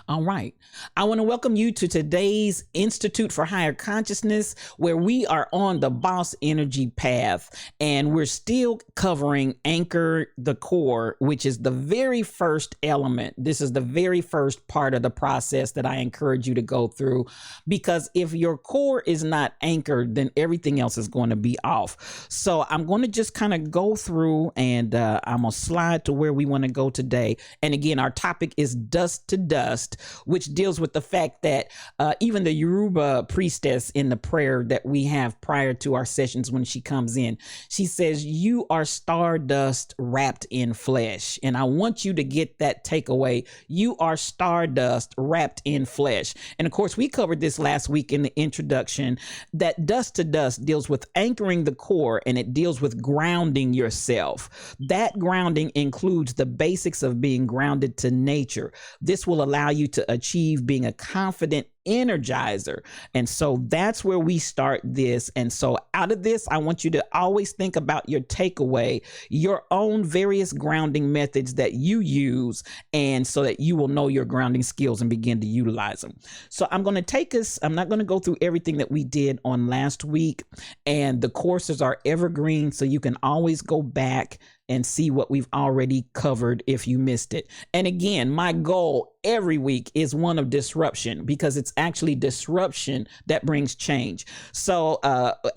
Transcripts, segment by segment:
All right. I want to welcome you to today's Institute for Higher Consciousness, where we are on the Boss Energy path and we're still covering Anchor the Core, which is the very first element. This is the very first part of the process that I encourage you to go through, because if your core is not anchored, then everything else is going to be off. So I'm going to just kind of go through and I'm going to slide to where we want to go today. And again, our topic is dust to dust, which deals with the fact that even the Yoruba priestess in the prayer that we have prior to our sessions, when she comes in, she says, "You are stardust wrapped in flesh." And I want you to get that takeaway. You are stardust wrapped in flesh. And of course, we covered this last week in the introduction, that dust to dust deals with anchoring the core, and it deals with grounding yourself. That grounding includes the basics of being grounded to nature. This will allow you to achieve being a confident energizer. And so that's where we start this. And so out of this, I want you to always think about your takeaway, your own various grounding methods that you use, and so that you will know your grounding skills and begin to utilize them. So I'm going to take us, I'm not going to go through everything that we did on last week, and the courses are evergreen, so you can always go back and see what we've already covered if you missed it. And again, my goal every week is one of disruption, because it's actually disruption that brings change. So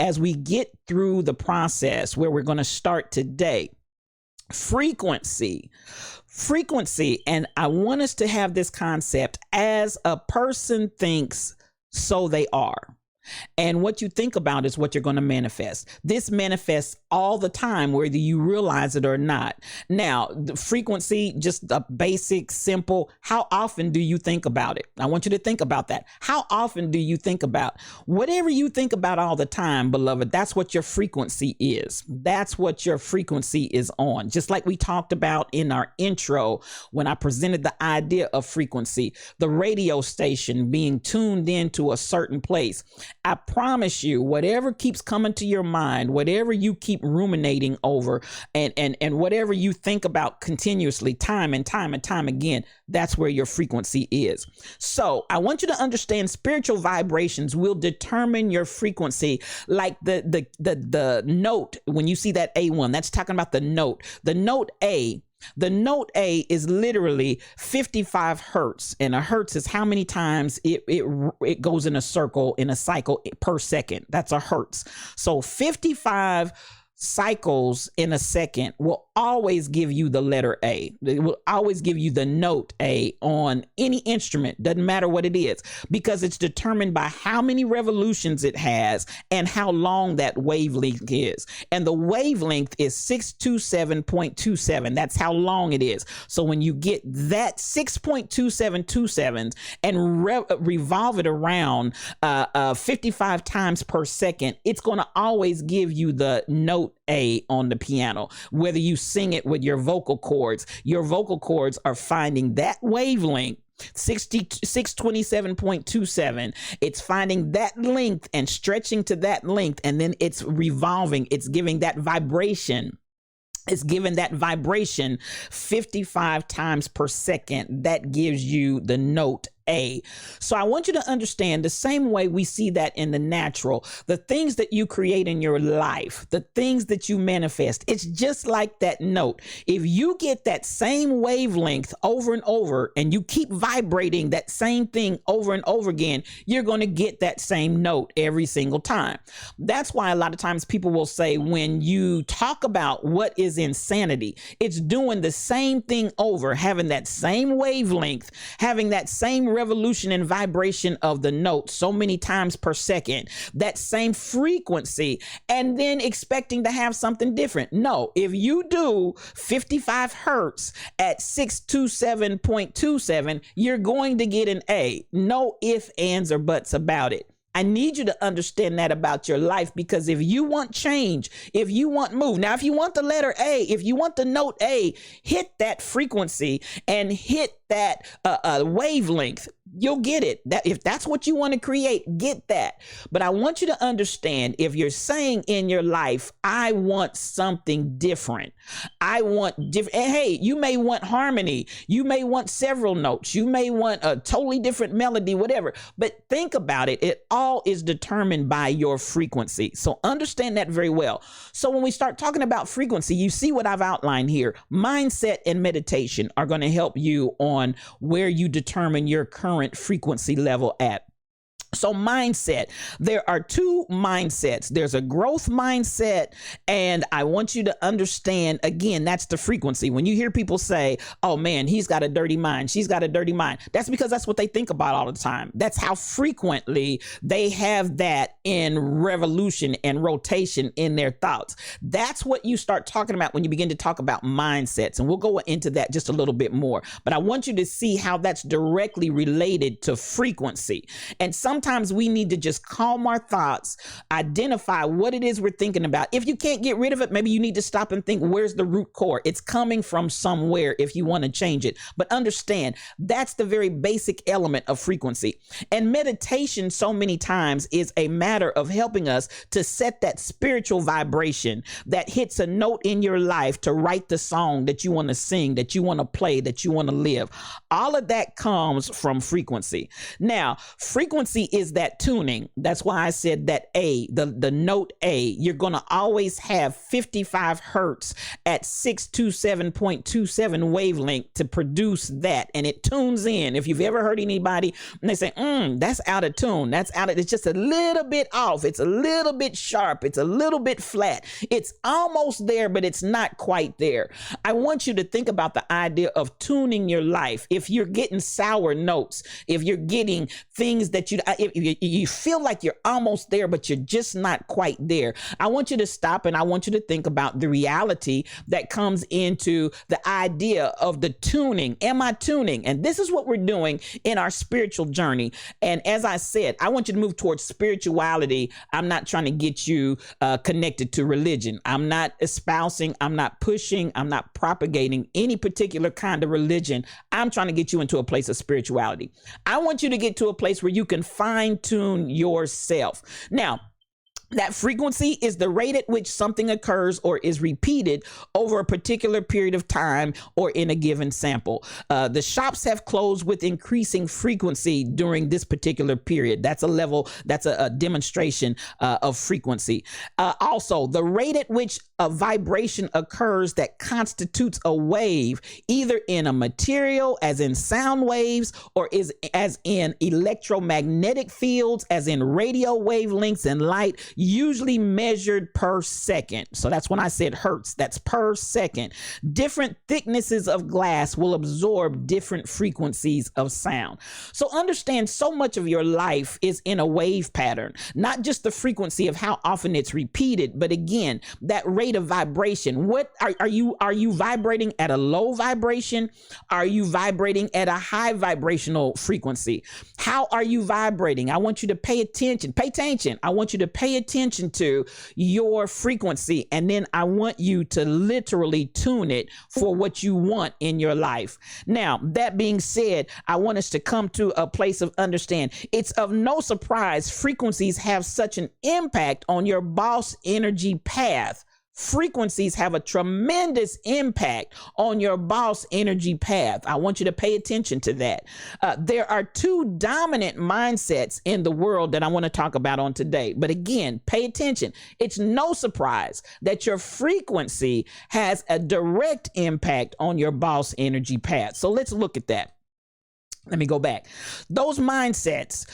as we get through the process where we're going to start today, frequency, and I want us to have this concept: as a person thinks, so they are. And what you think about is what you're going to manifest. This manifests all the time, whether you realize it or not. Now, the frequency, just a basic, simple, how often do you think about it? I want you to think about that. How often do you think about whatever you think about all the time, beloved? That's what your frequency is. That's what your frequency is on. Just like we talked about in our intro, when I presented the idea of frequency, the radio station being tuned into a certain place. I promise you, whatever keeps coming to your mind, whatever you keep ruminating over, and whatever you think about continuously, time and time again, that's where your frequency is. So I want you to understand, spiritual vibrations will determine your frequency. Like the note, when you see that A1, that's talking about the note. The note A. The note A is literally 55 hertz, and a hertz is how many times it goes in a circle, in a cycle per second. That's a hertz. So 55 cycles in a second will always give you the letter A. It will always give you the note A on any instrument. Doesn't matter what it is, because it's determined by how many revolutions it has and how long that wavelength is. And the wavelength is 627.27. That's how long it is. So when you get that 6.2727 and revolve it around 55 times per second, it's going to always give you the note A on the piano. Whether you sing it with your vocal cords are finding that wavelength, 627.27. It's finding that length and stretching to that length, and then it's revolving. It's giving that vibration. It's given that vibration 55 times per second. That gives you the note A. So I want you to understand, the same way we see that in the natural, the things that you create in your life, the things that you manifest, it's just like that note. If you get that same wavelength over and over, and you keep vibrating that same thing over and over again, you're going to get that same note every single time. That's why a lot of times people will say, when you talk about what is insanity, it's doing the same thing over, having that same wavelength, having that same revolution and vibration of the note so many times per second, that same frequency, and then expecting to have something different. No, if you do 55 hertz at 627.27, you're going to get an A. No ifs, ands, or buts about it. I need you to understand that about your life, because if you want change, if you want move, now, if you want the letter A, if you want the note A, hit that frequency and hit that wavelength. you'll get it. That if that's what you want to create, get that. But I want you to understand, if you're saying in your life, I want something different. I want different. Hey, you may want harmony. You may want several notes. You may want a totally different melody, whatever. But think about it. It all is determined by your frequency. So understand that very well. So when we start talking about frequency, you see what I've outlined here. Mindset and meditation are going to help you on where you determine your current frequency level at. So mindset, there are two mindsets. There's a growth mindset, and I want you to understand, again, that's the frequency. When you hear people say, oh man, he's got a dirty mind, she's got a dirty mind, that's because that's what they think about all the time. That's how frequently they have that in revolution and rotation in their thoughts. That's what you start talking about when you begin to talk about mindsets, and we'll go into that just a little bit more. But I want you to see how that's directly related to frequency. And sometimes we need to just calm our thoughts, identify what it is we're thinking about. If you can't get rid of it, maybe you need to stop and think, where's the root core? It's coming from somewhere if you want to change it. But understand, that's the very basic element of frequency. And meditation so many times is a matter of helping us to set that spiritual vibration that hits a note in your life to write the song that you want to sing, that you want to play, that you want to live. All of that comes from frequency. Now, frequency is that tuning. That's why I said that A, the note A, you're going to always have 55 hertz at 627.27 wavelength to produce that. And it tunes in. If you've ever heard anybody and they say, that's out of tune, it's just a little bit off. It's a little bit sharp. It's a little bit flat. It's almost there, but it's not quite there. I want you to think about the idea of tuning your life. If you're getting sour notes, if you're getting things that if you feel like you're almost there, but you're just not quite there, I want you to stop and I want you to think about the reality that comes into the idea of the tuning. Am I tuning? And this is what we're doing in our spiritual journey. And as I said, I want you to move towards spirituality. I'm not trying to get you connected to religion. I'm not espousing, I'm not pushing, I'm not propagating any particular kind of religion. I'm trying to get you into a place of spirituality. I want you to get to a place where you can fine tune yourself. Now, that frequency is the rate at which something occurs or is repeated over a particular period of time or in a given sample. The shops have closed with increasing frequency during this particular period. That's a level, that's a demonstration of frequency. Also, the rate at which a vibration occurs that constitutes a wave, either in a material, as in sound waves, or as in electromagnetic fields, as in radio wavelengths and light, usually measured per second. So that's when I said hertz, that's per second. Different thicknesses of glass will absorb different frequencies of sound. So understand, so much of your life is in a wave pattern, not just the frequency of how often it's repeated, but again, that rate of vibration. What are you vibrating at a low vibration? Are you vibrating at a high vibrational frequency? How are you vibrating? I want you to pay attention. I want you to pay attention to your frequency, and then I want you to literally tune it for what you want in your life. Now, that being said, I want us to come to a place of understand. It's of no surprise frequencies have such an impact on your boss energy path. Frequencies have a tremendous impact on your boss energy path. I want you to pay attention to that. There are two dominant mindsets in the world that I want to talk about on today. But again, pay attention. It's no surprise that your frequency has a direct impact on your boss energy path. So let's look at that. Let me go back. Those mindsets,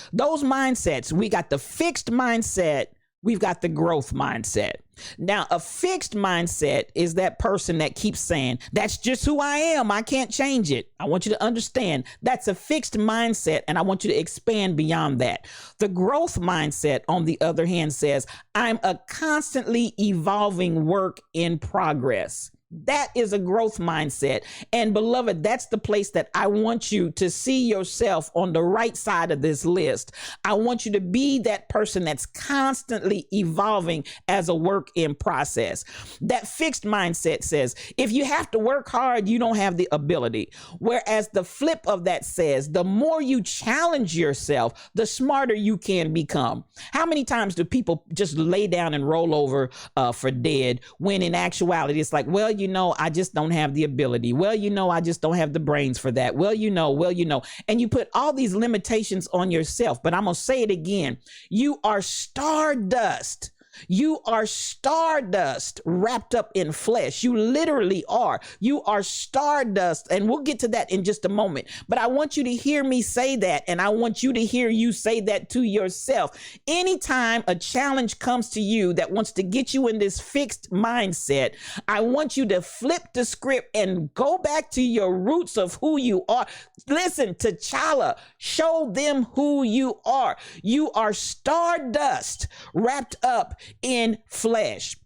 we got the fixed mindset. We've got the growth mindset. Now, a fixed mindset is that person that keeps saying, that's just who I am, I can't change it. I want you to understand that's a fixed mindset, and I want you to expand beyond that. The growth mindset, on the other hand, says, I'm a constantly evolving work in progress. That is a growth mindset. And beloved, that's the place that I want you to see yourself on the right side of this list. I want you to be that person that's constantly evolving as a work in process. That fixed mindset says, if you have to work hard, you don't have the ability. Whereas the flip of that says, the more you challenge yourself, the smarter you can become. How many times do people just lay down and roll over for dead, when in actuality, it's like, well, I just don't have the ability. Well, I just don't have the brains for that. Well, and you put all these limitations on yourself. But I'm going to say it again. You are stardust. You are stardust wrapped up in flesh. You literally are. You are stardust. And we'll get to that in just a moment. But I want you to hear me say that. And I want you to hear you say that to yourself. Anytime a challenge comes to you that wants to get you in this fixed mindset, I want you to flip the script and go back to your roots of who you are. Listen, T'Challa, show them who you are. You are stardust wrapped up in flesh.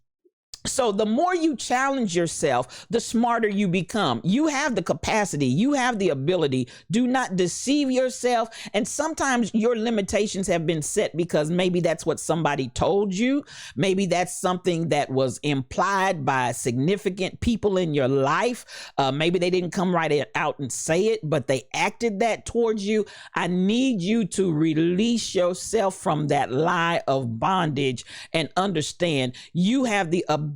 So the more you challenge yourself, the smarter you become. You have the capacity. You have the ability. Do not deceive yourself. And sometimes your limitations have been set because maybe that's what somebody told you. Maybe that's something that was implied by significant people in your life. Maybe they didn't come right out and say it, but they acted that towards you. I need you to release yourself from that lie of bondage and understand you have the ability,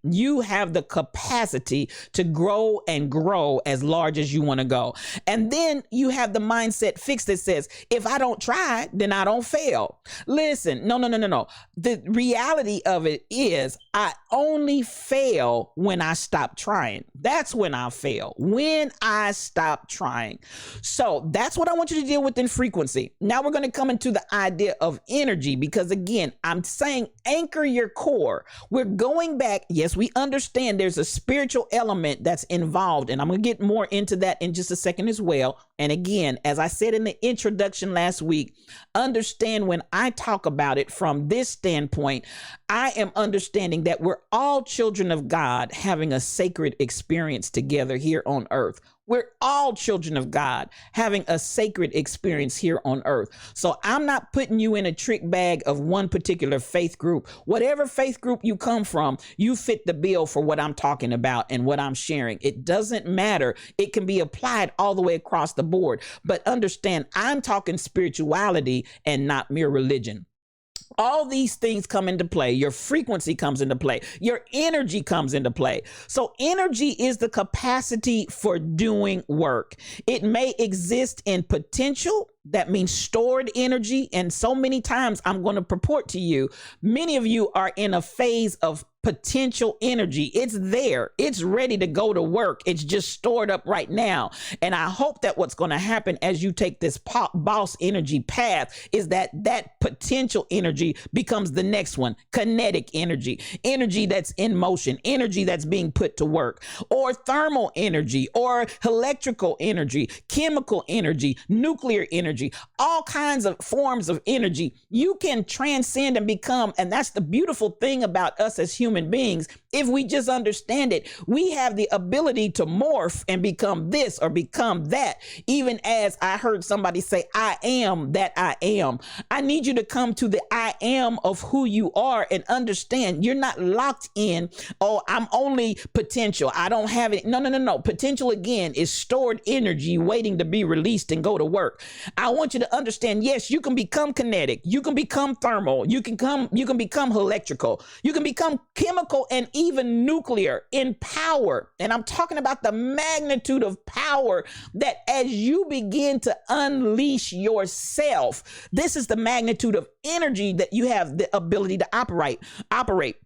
you have the capacity to grow and grow as large as you want to go. And then you have the mindset fix that says, if I don't try, then I don't fail. Listen, no. The reality of it is I only fail when I stop trying. That's when I fail, when I stop trying. So that's what I want you to deal with in frequency. Now we're going to come into the idea of energy, because again, I'm saying anchor your core. We're going back. Yes, we understand there's a spiritual element that's involved, and I'm going to get more into that in just a second as well. And again, as I said in the introduction last week, understand when I talk about it from this standpoint, I am understanding that we're all children of God having a sacred experience together here on earth. We're all children of God having a sacred experience here on earth. So I'm not putting you in a trick bag of one particular faith group. Whatever faith group you come from, you fit the bill for what I'm talking about and what I'm sharing. It doesn't matter. It can be applied all the way across the board. But understand, I'm talking spirituality and not mere religion. All these things come into play. Your frequency comes into play. Your energy comes into play. So energy is the capacity for doing work. It may exist in potential. That means stored energy. And so many times I'm going to purport to you, many of you are in a phase of potential energy. It's there. It's ready to go to work. It's just stored up right now. And I hope that what's going to happen as you take this boss energy path is that that potential energy becomes the next one. Kinetic energy, energy that's in motion, energy that's being put to work, or thermal energy, or electrical energy, chemical energy, nuclear energy, all kinds of forms of energy. You can transcend and become, and that's the beautiful thing about us as human beings. If we just understand it, we have the ability to morph and become this or become that. Even as I heard somebody say, I am that I am. I need you to come to the I am of who you are and understand you're not locked in, oh, I'm only potential, I don't have it. No. Potential, again, is stored energy waiting to be released and go to work. I want you to understand, yes, you can become kinetic, you can become thermal, you can become electrical, you can become chemical, and even nuclear in power. And I'm talking about the magnitude of power that as you begin to unleash yourself, this is the magnitude of energy that you have the ability to operate.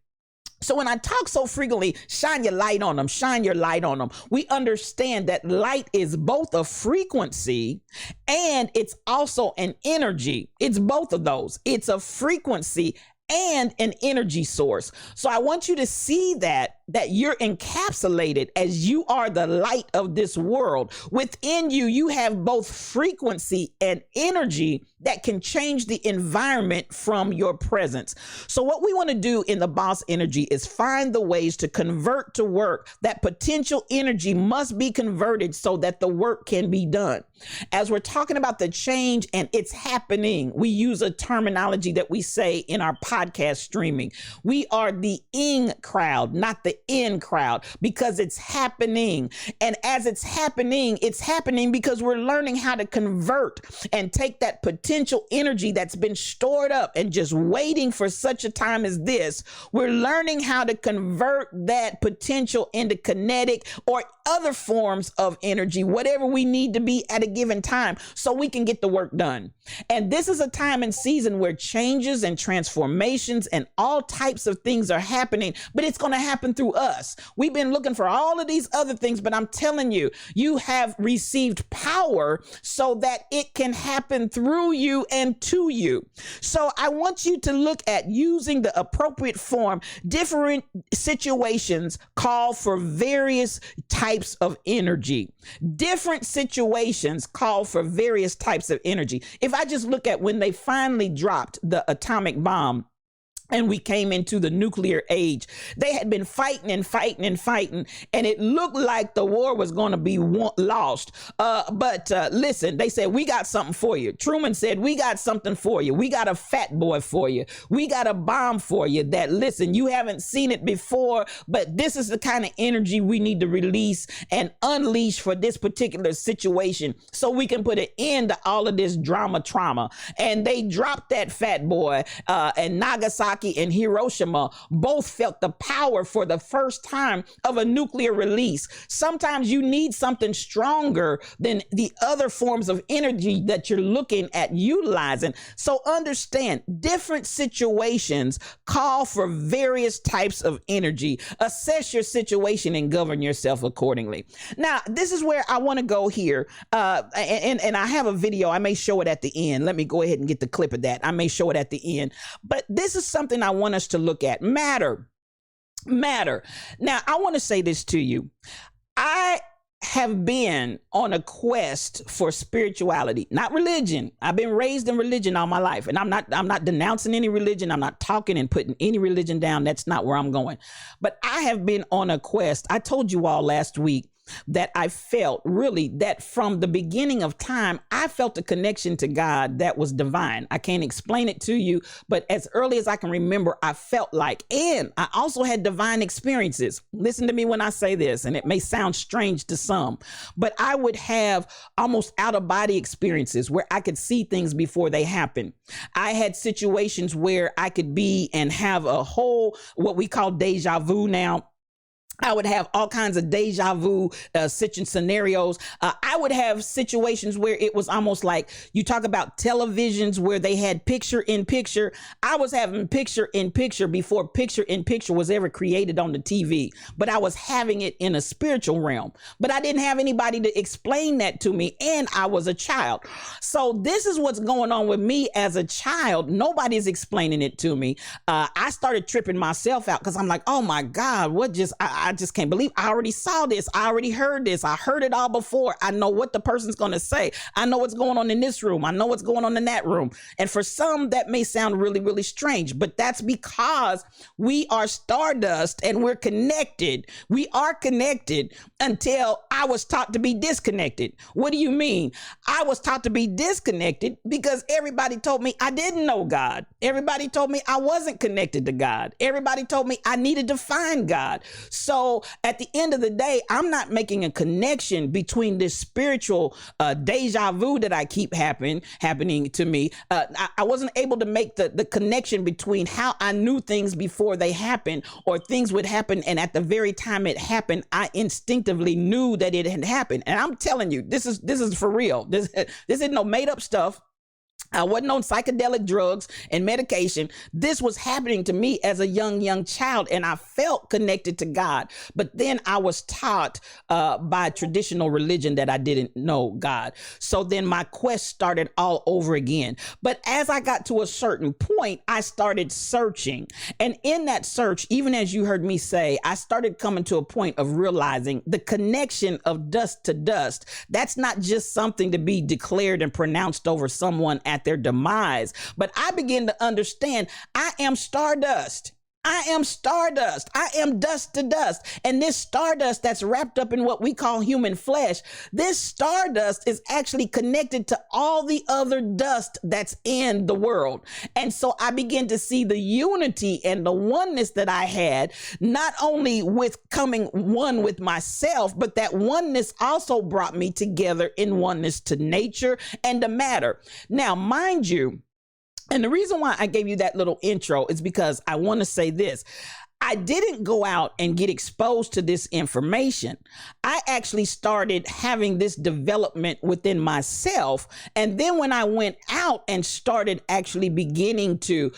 So when I talk so frequently, shine your light on them, shine your light on them, we understand that light is both a frequency and it's also an energy. It's both of those. It's a frequency and an energy source. So I want you to see that that you're encapsulated as you are the light of this world. Within you, you have both frequency and energy that can change the environment from your presence. So what we want to do in the Boss Energy is find the ways to convert to work. That potential energy must be converted so that the work can be done. As we're talking about the change and it's happening, we use a terminology that we say in our podcast streaming. We are the in crowd, not the in crowd, because it's happening. And as it's happening because we're learning how to convert and take that potential energy that's been stored up and just waiting for such a time as this. We're learning how to convert that potential into kinetic or other forms of energy, whatever we need to be at a given time, so we can get the work done. And this is a time and season where changes and transformations and all types of things are happening, but it's going to happen through us. We've been looking for all of these other things, but I'm telling you, you have received power so that it can happen through you and to you. So I want you to look at using the appropriate form. Different situations call for various types of energy. Different situations call for various types of energy. If I just look at when they finally dropped the atomic bomb and we came into the nuclear age, they had been fighting, and it looked like the war was going to be lost. But listen, they said, we got something for you. Truman said, we got something for you. We got a fat boy for you. We got a bomb for you that, listen, you haven't seen it before, but this is the kind of energy we need to release and unleash for this particular situation so we can put an end to all of this trauma. And they dropped that fat boy, and Nagasaki and Hiroshima both felt the power for the first time of a nuclear release. Sometimes you need something stronger than the other forms of energy that you're looking at utilizing. So understand, different situations call for various types of energy. Assess your situation and govern yourself accordingly. Now, this is where I want to go here. And I have a video. I may show it at the end. Let me go ahead and get the clip of that. I may show it at the end. But this is something I want us to look at. Matter. Now, I want to say this to you. I have been on a quest for spirituality, not religion. I've been raised in religion all my life, and I'm not denouncing any religion. I'm not talking and putting any religion down. That's not where I'm going. But I have been on a quest. I told you all last week that I felt really that from the beginning of time, I felt a connection to God that was divine. I can't explain it to you, but as early as I can remember, I felt like, and I also had divine experiences. Listen to me when I say this, and it may sound strange to some, but I would have almost out of body experiences where I could see things before they happen. I had situations where I could be and have a whole, what we call deja vu now. I would have all kinds of deja vu scenarios. I would have situations where it was almost like, you talk about televisions where they had picture in picture. I was having picture in picture before picture in picture was ever created on the TV, but I was having it in a spiritual realm. But I didn't have anybody to explain that to me, and I was a child. So this is what's going on with me as a child. Nobody's explaining it to me. I started tripping myself out because I'm like, oh my God, I just can't believe I already saw this. I already heard this. I heard it all before. I know what the person's going to say. I know what's going on in this room. I know what's going on in that room. And for some, that may sound really, really strange, but that's because we are stardust and we're connected. We are connected until I was taught to be disconnected. What do you mean? I was taught to be disconnected because everybody told me I didn't know God. Everybody told me I wasn't connected to God. Everybody told me I needed to find God. So at the end of the day, I'm not making a connection between this spiritual deja vu that I keep happening to me. I wasn't able to make the connection between how I knew things before they happened, or things would happen, and at the very time it happened, I instinctively knew that it had happened. And I'm telling you, this is for real. This isn't no made up stuff. I wasn't on psychedelic drugs and medication. This was happening to me as a young child, and I felt connected to God. But then I was taught by traditional religion that I didn't know God. So then my quest started all over again. But as I got to a certain point, I started searching. And in that search, even as you heard me say, I started coming to a point of realizing the connection of dust to dust. That's not just something to be declared and pronounced over someone at their demise. But I begin to understand I am stardust. I am stardust. I am dust to dust. And this stardust that's wrapped up in what we call human flesh, this stardust is actually connected to all the other dust that's in the world. And so I begin to see the unity and the oneness that I had, not only with coming one with myself, but that oneness also brought me together in oneness to nature and to matter. Now, mind you, and the reason why I gave you that little intro is because I want to say this. I didn't go out and get exposed to this information. I actually started having this development within myself. And then when I went out and started actually beginning to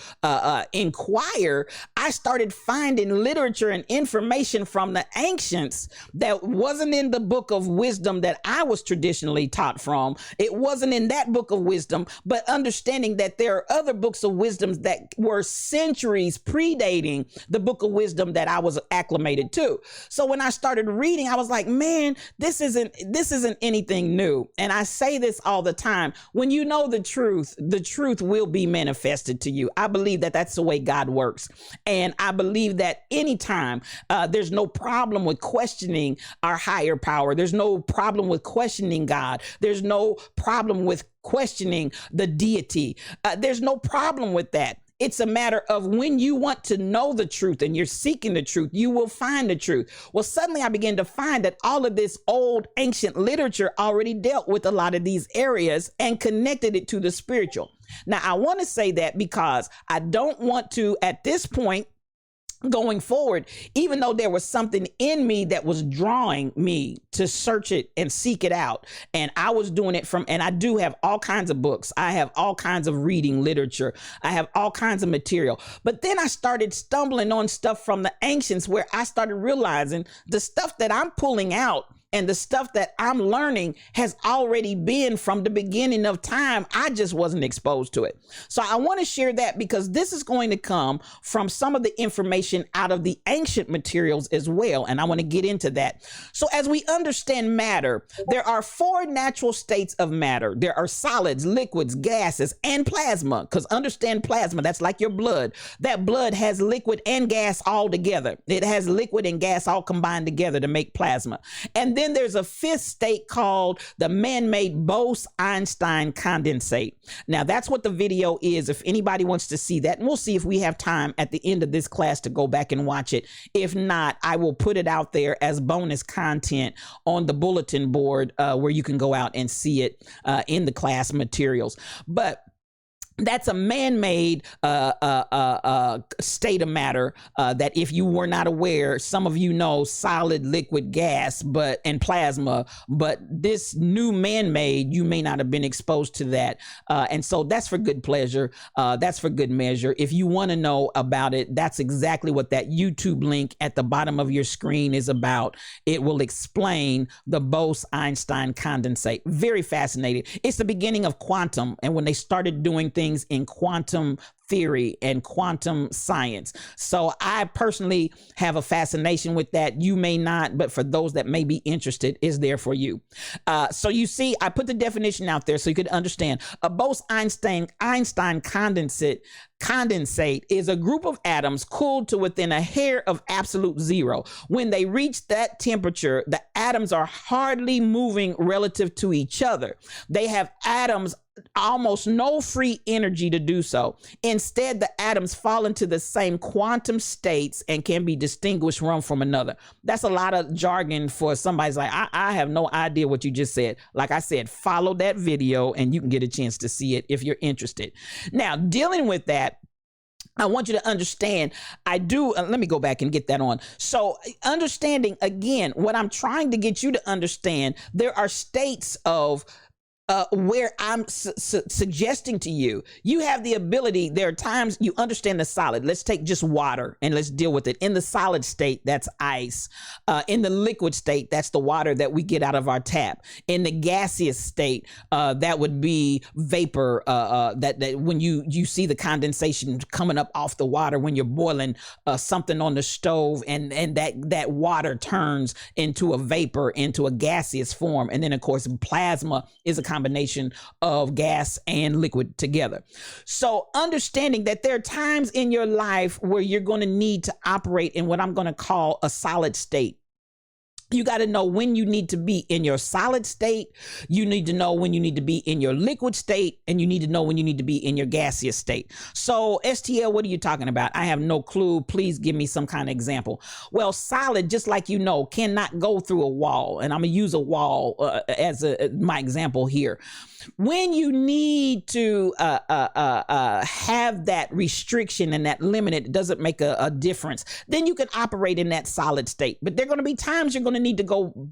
inquire, I started finding literature and information from the ancients that wasn't in the book of wisdom that I was traditionally taught from. It wasn't in that book of wisdom, but understanding that there are other books of wisdom that were centuries predating the book of wisdom that I was acclimated to. So when I started reading, I was like, man, this isn't anything new. And I say this all the time. When you know the truth will be manifested to you. I believe that that's the way God works. And I believe that anytime there's no problem with questioning our higher power. There's no problem with questioning God. There's no problem with questioning the deity. There's no problem with that. It's a matter of when you want to know the truth and you're seeking the truth, you will find the truth. Well, suddenly I began to find that all of this old ancient literature already dealt with a lot of these areas and connected it to the spiritual. Now, I want to say that because I don't want to, at this point, going forward, even though there was something in me that was drawing me to search it and seek it out. And I was doing it and I do have all kinds of books. I have all kinds of reading literature. I have all kinds of material. But then I started stumbling on stuff from the ancients where I started realizing the stuff that I'm pulling out and the stuff that I'm learning has already been from the beginning of time. I just wasn't exposed to it. So I want to share that because this is going to come from some of the information out of the ancient materials as well. And I want to get into that. So as we understand matter, there are 4 natural states of matter. There are solids, liquids, gases, and plasma. Because understand plasma, that's like your blood. That blood has liquid and gas all together. It has liquid and gas all combined together to make plasma. And then there's a 5th state called the man-made Bose-Einstein condensate. Now that's what the video is. If anybody wants to see that, and we'll see if we have time at the end of this class to go back and watch it. If not, I will put it out there as bonus content on the bulletin board where you can go out and see it in the class materials. But that's a man-made state of matter that if you were not aware, some of you know solid, liquid, gas, and plasma, but this new man-made, you may not have been exposed to that. And so that's for good pleasure. That's for good measure. If you want to know about it, that's exactly what that YouTube link at the bottom of your screen is about. It will explain the Bose-Einstein condensate. Very fascinating. It's the beginning of quantum. And when they started doing things in quantum theory and quantum science. So I personally have a fascination with that. You may not, but for those that may be interested, is there for you. So you see, I put the definition out there so you could understand. A Bose-Einstein condensate is a group of atoms cooled to within a hair of absolute zero. When they reach that temperature, the atoms are hardly moving relative to each other. They have atoms almost no free energy to do so. Instead, the atoms fall into the same quantum states and can be distinguished one from another. That's a lot of jargon for somebody's like, I have no idea what you just said. Like I said, follow that video and you can get a chance to see it if you're interested. Now, dealing with that, I want you to understand, let me go back and get that on. So understanding, again, what I'm trying to get you to understand, there are states of where I'm suggesting to you, you have the ability. There are times you understand the solid. Let's take just water and let's deal with it. In the solid state, that's ice. In the liquid state, that's the water that we get out of our tap. In the gaseous state, that would be vapor. That when you see the condensation coming up off the water when you're boiling something on the stove, and that water turns into a vapor, into a gaseous form. And then of course plasma is a combination of gas and liquid together. So understanding that there are times in your life where you're going to need to operate in what I'm going to call a solid state. You got to know when you need to be in your solid state. You need to know when you need to be in your liquid state, and you need to know when you need to be in your gaseous state. So STL, what are you talking about? I have no clue. Please give me some kind of example. Well, solid, just like you know, cannot go through a wall. And I'm going to use a wall as my example here. When you need to have that restriction and that limit, it doesn't make a difference. Then you can operate in that solid state. But there are going to be times you're going to need to go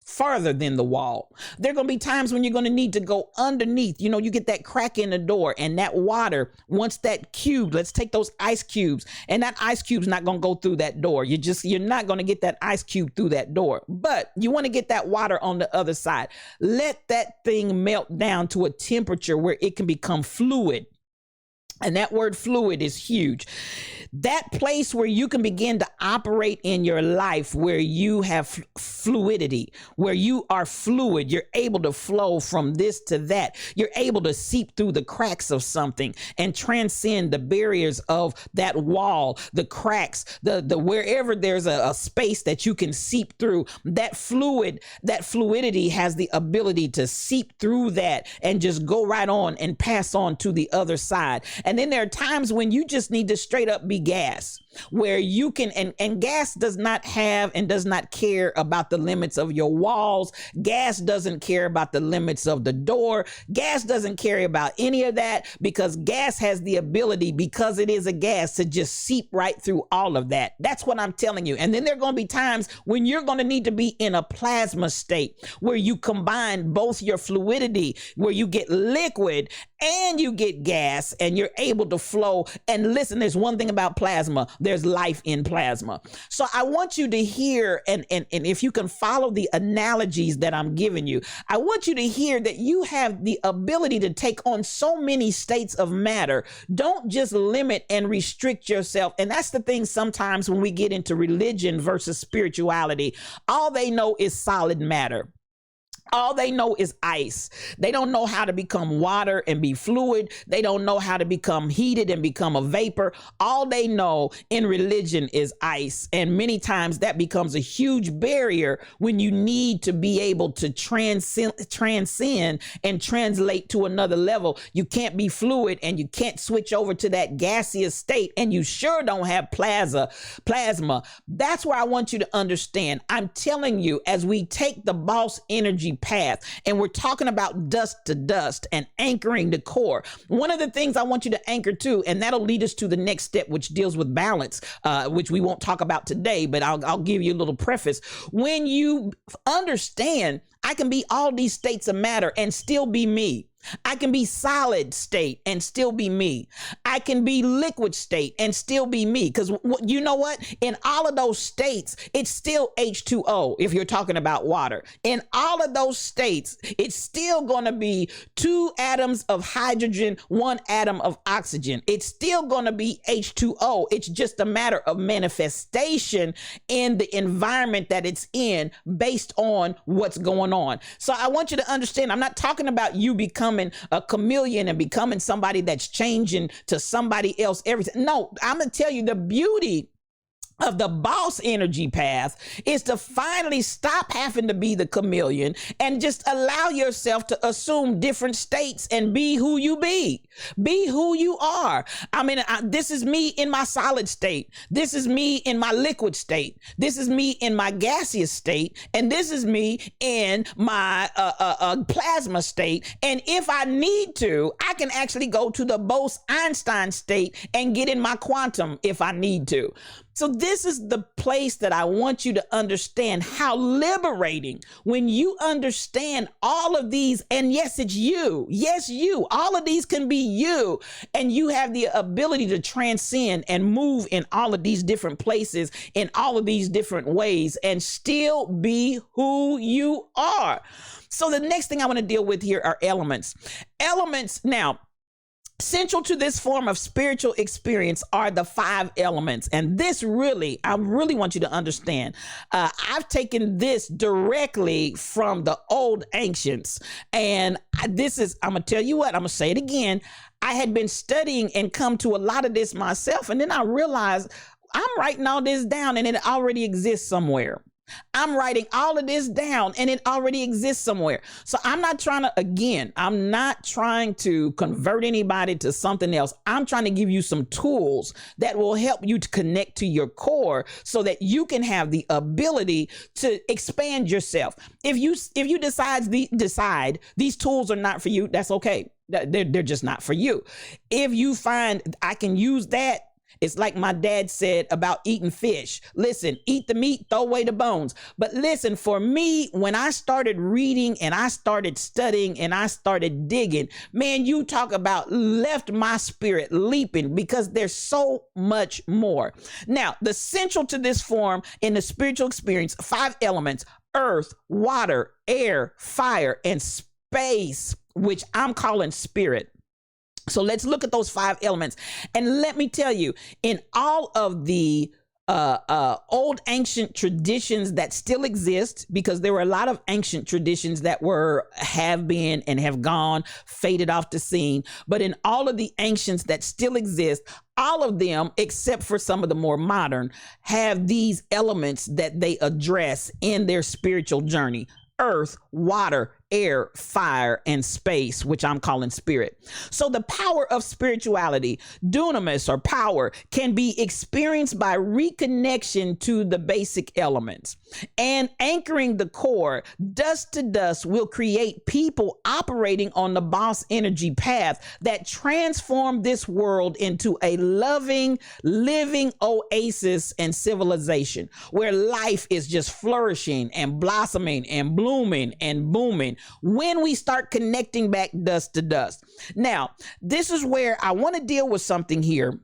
farther than the wall. There are going to be times when you're going to need to go underneath. You know, you get that crack in the door, and that water, once that cube, let's take those ice cubes, and that ice cube's not going to go through that door. You're not going to get that ice cube through that door, but you want to get that water on the other side. Let that thing melt down to a temperature where it can become fluid. And that word fluid is huge. That place where you can begin to operate in your life, where you have fluidity, where you are fluid, you're able to flow from this to that. You're able to seep through the cracks of something and transcend the barriers of that wall, the cracks, the wherever there's a space that you can seep through. That fluidity has the ability to seep through that and just go right on and pass on to the other side. And then there are times when you just need to straight up be gas, where you can, and gas does not have and does not care about the limits of your walls. Gas doesn't care about the limits of the door. Gas doesn't care about any of that, because gas has the ability, because it is a gas, to just seep right through all of that. That's what I'm telling you. And then there are going to be times when you're going to need to be in a plasma state, where you combine both your fluidity, where you get liquid and you get gas, and you're able to flow. And listen, there's one thing about plasma. There's life in plasma. So I want you to hear, and if you can follow the analogies that I'm giving you, I want you to hear that you have the ability to take on so many states of matter. Don't just limit and restrict yourself. And that's the thing sometimes when we get into religion versus spirituality, all they know is solid matter. All they know is ice. They don't know how to become water and be fluid. They don't know how to become heated and become a vapor. All they know in religion is ice. And many times that becomes a huge barrier when you need to be able to transcend and translate to another level. You can't be fluid, and you can't switch over to that gaseous state, and you sure don't have plasma. That's where I want you to understand. I'm telling you, as we take the boss energy path, and we're talking about dust to dust and anchoring the core, one of the things I want you to anchor to, and that'll lead us to the next step, which deals with balance, which we won't talk about today, but I'll give you a little preface. When you understand, I can be all these states of matter and still be me. I can be solid state and still be me. I can be liquid state and still be me. Because you know what? In all of those states, it's still H2O if you're talking about water. In all of those states, it's still going to be 2 atoms of hydrogen, 1 atom of oxygen. It's still going to be H2O. It's just a matter of manifestation in the environment that it's in based on what's going on. So I want you to understand, I'm not talking about you becoming a chameleon and becoming somebody that's changing to somebody else everything. No, I'm gonna tell you, the beauty of the boss energy path is to finally stop having to be the chameleon and just allow yourself to assume different states and be who you be who you are. I mean, this is me in my solid state. This is me in my liquid state. This is me in my gaseous state. And this is me in my plasma state. And if I need to, I can actually go to the Bose-Einstein state and get in my quantum if I need to. So this is the place that I want you to understand how liberating when you understand all of these. And yes, it's you. Yes, you. All of these can be you. And you have the ability to transcend and move in all of these different places in all of these different ways and still be who you are. So the next thing I want to deal with here are elements. Elements now. Central to this form of spiritual experience are the 5 elements. And this really, I really want you to understand. I've taken this directly from the old ancients. And I'm going to tell you what, I'm going to say it again. I had been studying and come to a lot of this myself. And then I realized I'm writing all this down and it already exists somewhere. I'm writing all of this down and it already exists somewhere. So I'm not trying to convert anybody to something else. I'm trying to give you some tools that will help you to connect to your core so that you can have the ability to expand yourself. If you decide these tools are not for you, that's okay. They're just not for you. If you find I can use that, it's like my dad said about eating fish. Listen, eat the meat, throw away the bones. But listen, for me, when I started reading and I started studying and I started digging, man, you talk about left my spirit leaping because there's so much more. Now, the central to this form in the spiritual experience, 5 elements: earth, water, air, fire, and space, which I'm calling spirit. So let's look at those 5 elements. And let me tell you, in all of the old ancient traditions that still exist, because there were a lot of ancient traditions that have been and have gone, faded off the scene. But in all of the ancients that still exist, all of them, except for some of the more modern, have these elements that they address in their spiritual journey: earth, water, air, fire, and space, which I'm calling spirit. So the power of spirituality, dunamis or power, can be experienced by reconnection to the basic elements. And anchoring the core, dust to dust, will create people operating on the boss energy path that transform this world into a loving, living oasis and civilization where life is just flourishing and blossoming and blooming and booming when we start connecting back dust to dust. Now, this is where I want to deal with something here.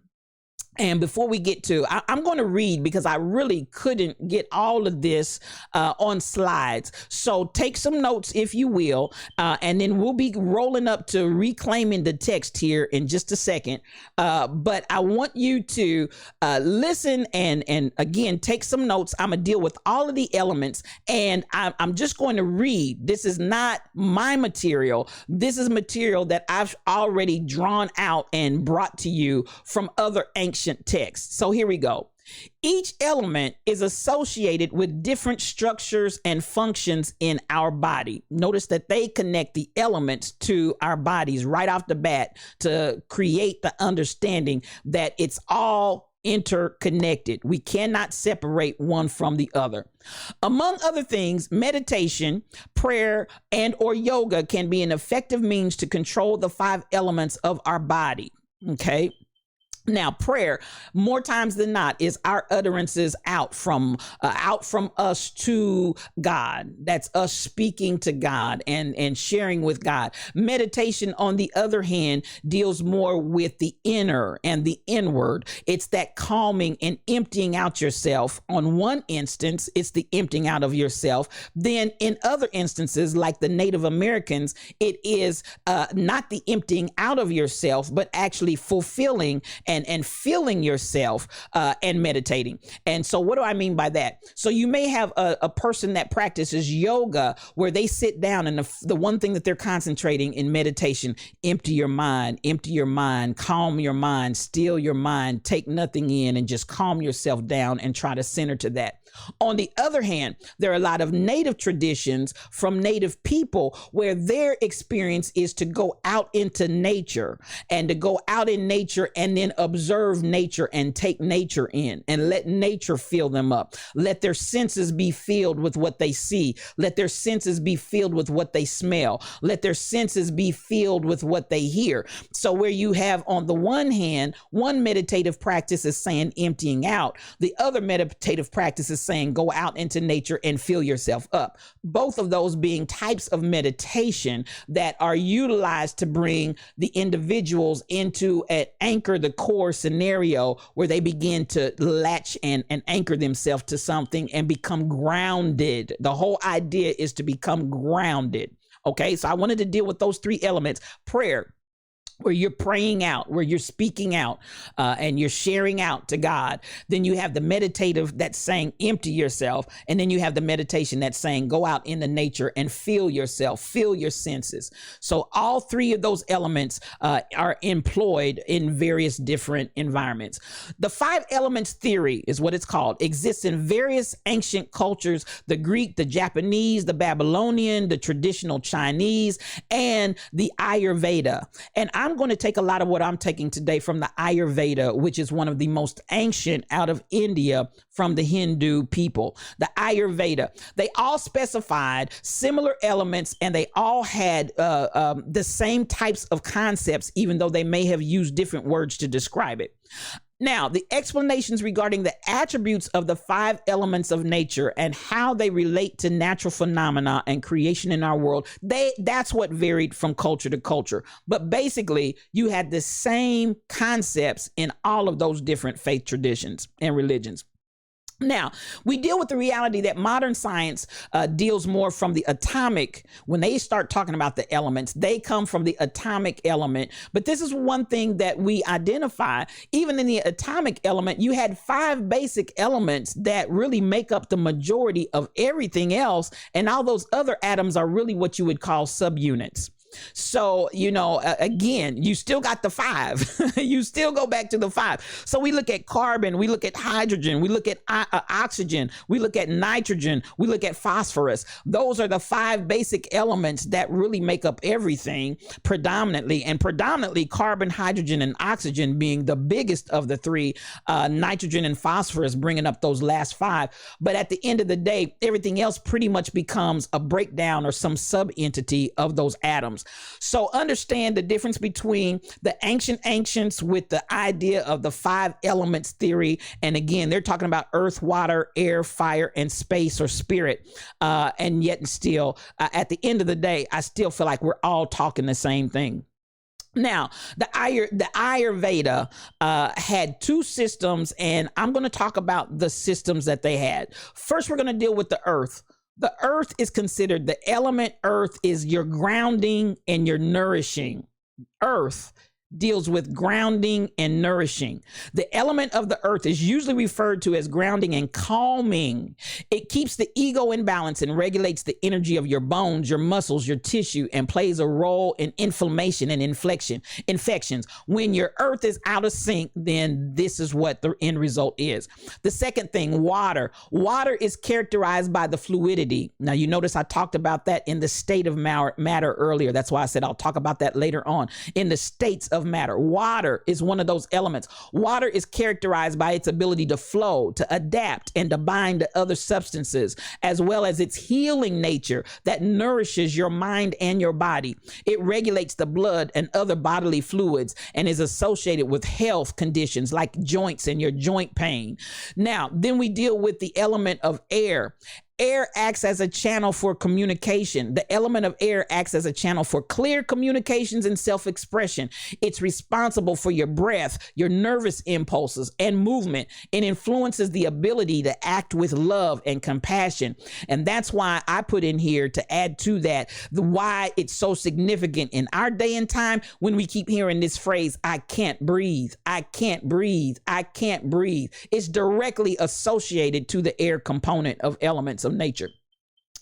And before we get to, I'm going to read because I really couldn't get all of this on slides. So take some notes, if you will, and then we'll be rolling up to reclaiming the text here in just a second. But I want you to listen and again, take some notes. I'm going to deal with all of the elements, and I'm just going to read. This is not my material. This is material that I've already drawn out and brought to you from other ancient texts. So here we go. Each element is associated with different structures and functions in our body. Notice that they connect the elements to our bodies right off the bat to create the understanding that it's all interconnected. We cannot separate one from the other. Among other things, meditation, prayer, and or yoga can be an effective means to control the 5 elements of our body. Okay. Now, prayer, more times than not, is our utterances out from us to God. That's us speaking to God and sharing with God. Meditation, on the other hand, deals more with the inner and the inward. It's that calming and emptying out yourself. On one instance, it's the emptying out of yourself. Then in other instances, like the Native Americans, it is not the emptying out of yourself, but actually fulfilling and feeling yourself and meditating. And so what do I mean by that? So you may have a person that practices yoga where they sit down and the one thing that they're concentrating in meditation: empty your mind, calm your mind, still your mind, take nothing in, and just calm yourself down and try to center to that. On the other hand, there are a lot of native traditions from native people where their experience is to go out into nature and to go out in nature and then observe nature and take nature in and let nature fill them up. Let their senses be filled with what they see. Let their senses be filled with what they smell. Let their senses be filled with what they hear. So where you have on the one hand, one meditative practice is saying emptying out. The other meditative practice is saying go out into nature and fill yourself up. Both of those being types of meditation that are utilized to bring the individuals into an anchor the core scenario where they begin to latch and anchor themselves to something and become grounded. The whole idea is to become grounded. Okay, so I wanted to deal with those three elements: prayer, where you're praying out, where you're speaking out, and you're sharing out to God. Then you have the meditative that's saying empty yourself. And then you have the meditation that's saying go out into nature and feel yourself, feel your senses. So all three of those elements are employed in various different environments. The 5 elements theory is what it's called. Exists in various ancient cultures: the Greek, the Japanese, the Babylonian, the traditional Chinese, and the Ayurveda. And I'm going to take a lot of what I'm taking today from the Ayurveda, which is one of the most ancient out of India from the Hindu people. The Ayurveda, they all specified similar elements and they all had the same types of concepts, even though they may have used different words to describe it. Now, the explanations regarding the attributes of the 5 elements of nature and how they relate to natural phenomena and creation in our world, that's what varied from culture to culture. But basically, you had the same concepts in all of those different faith traditions and religions. Now, we deal with the reality that modern science deals more from the atomic. When they start talking about the elements, they come from the atomic element. But this is one thing that we identify. Even in the atomic element, you had 5 basic elements that really make up the majority of everything else. And all those other atoms are really what you would call subunits. So, again, you still got the 5. You still go back to the 5. So we look at carbon, we look at hydrogen, we look at oxygen, we look at nitrogen, we look at phosphorus. Those are the 5 basic elements that really make up everything predominantly. And predominantly carbon, hydrogen, and oxygen being the biggest of the 3, nitrogen and phosphorus bringing up those last 5. But at the end of the day, everything else pretty much becomes a breakdown or some sub-entity of those atoms. So understand the difference between the ancients with the idea of the 5 elements theory. And again, they're talking about earth, water, air, fire, and space or spirit. And yet and still, at the end of the day, I still feel like we're all talking the same thing. Now, the Ayurveda had 2 systems, and I'm going to talk about the systems that they had. First, we're going to deal with the earth. The earth is considered, the element earth is your grounding and your nourishing. Earth deals with grounding and nourishing. The element of the earth is usually referred to as grounding and calming. It keeps the ego in balance and regulates the energy of your bones, your muscles, your tissue, and plays a role in inflammation and infections. When your earth is out of sync, then this is what the end result is. The second thing, water. Water is characterized by the fluidity. Now, you notice I talked about that in the state of matter earlier. That's why I said I'll talk about that later on. In the states of matter, water is one of those elements. Water is characterized by its ability to flow, to adapt, and to bind to other substances, as well as its healing nature that nourishes your mind and your body. It regulates the blood and other bodily fluids and is associated with health conditions like joints and your joint pain. Now, then we deal with the element of air. Air acts as a channel for communication. The element of air acts as a channel for clear communications and self-expression. It's responsible for your breath, your nervous impulses, and movement. It influences the ability to act with love and compassion. And that's why I put in here to add to that why it's so significant in our day and time when we keep hearing this phrase, I can't breathe, I can't breathe, I can't breathe. It's directly associated to the air component of elements of nature.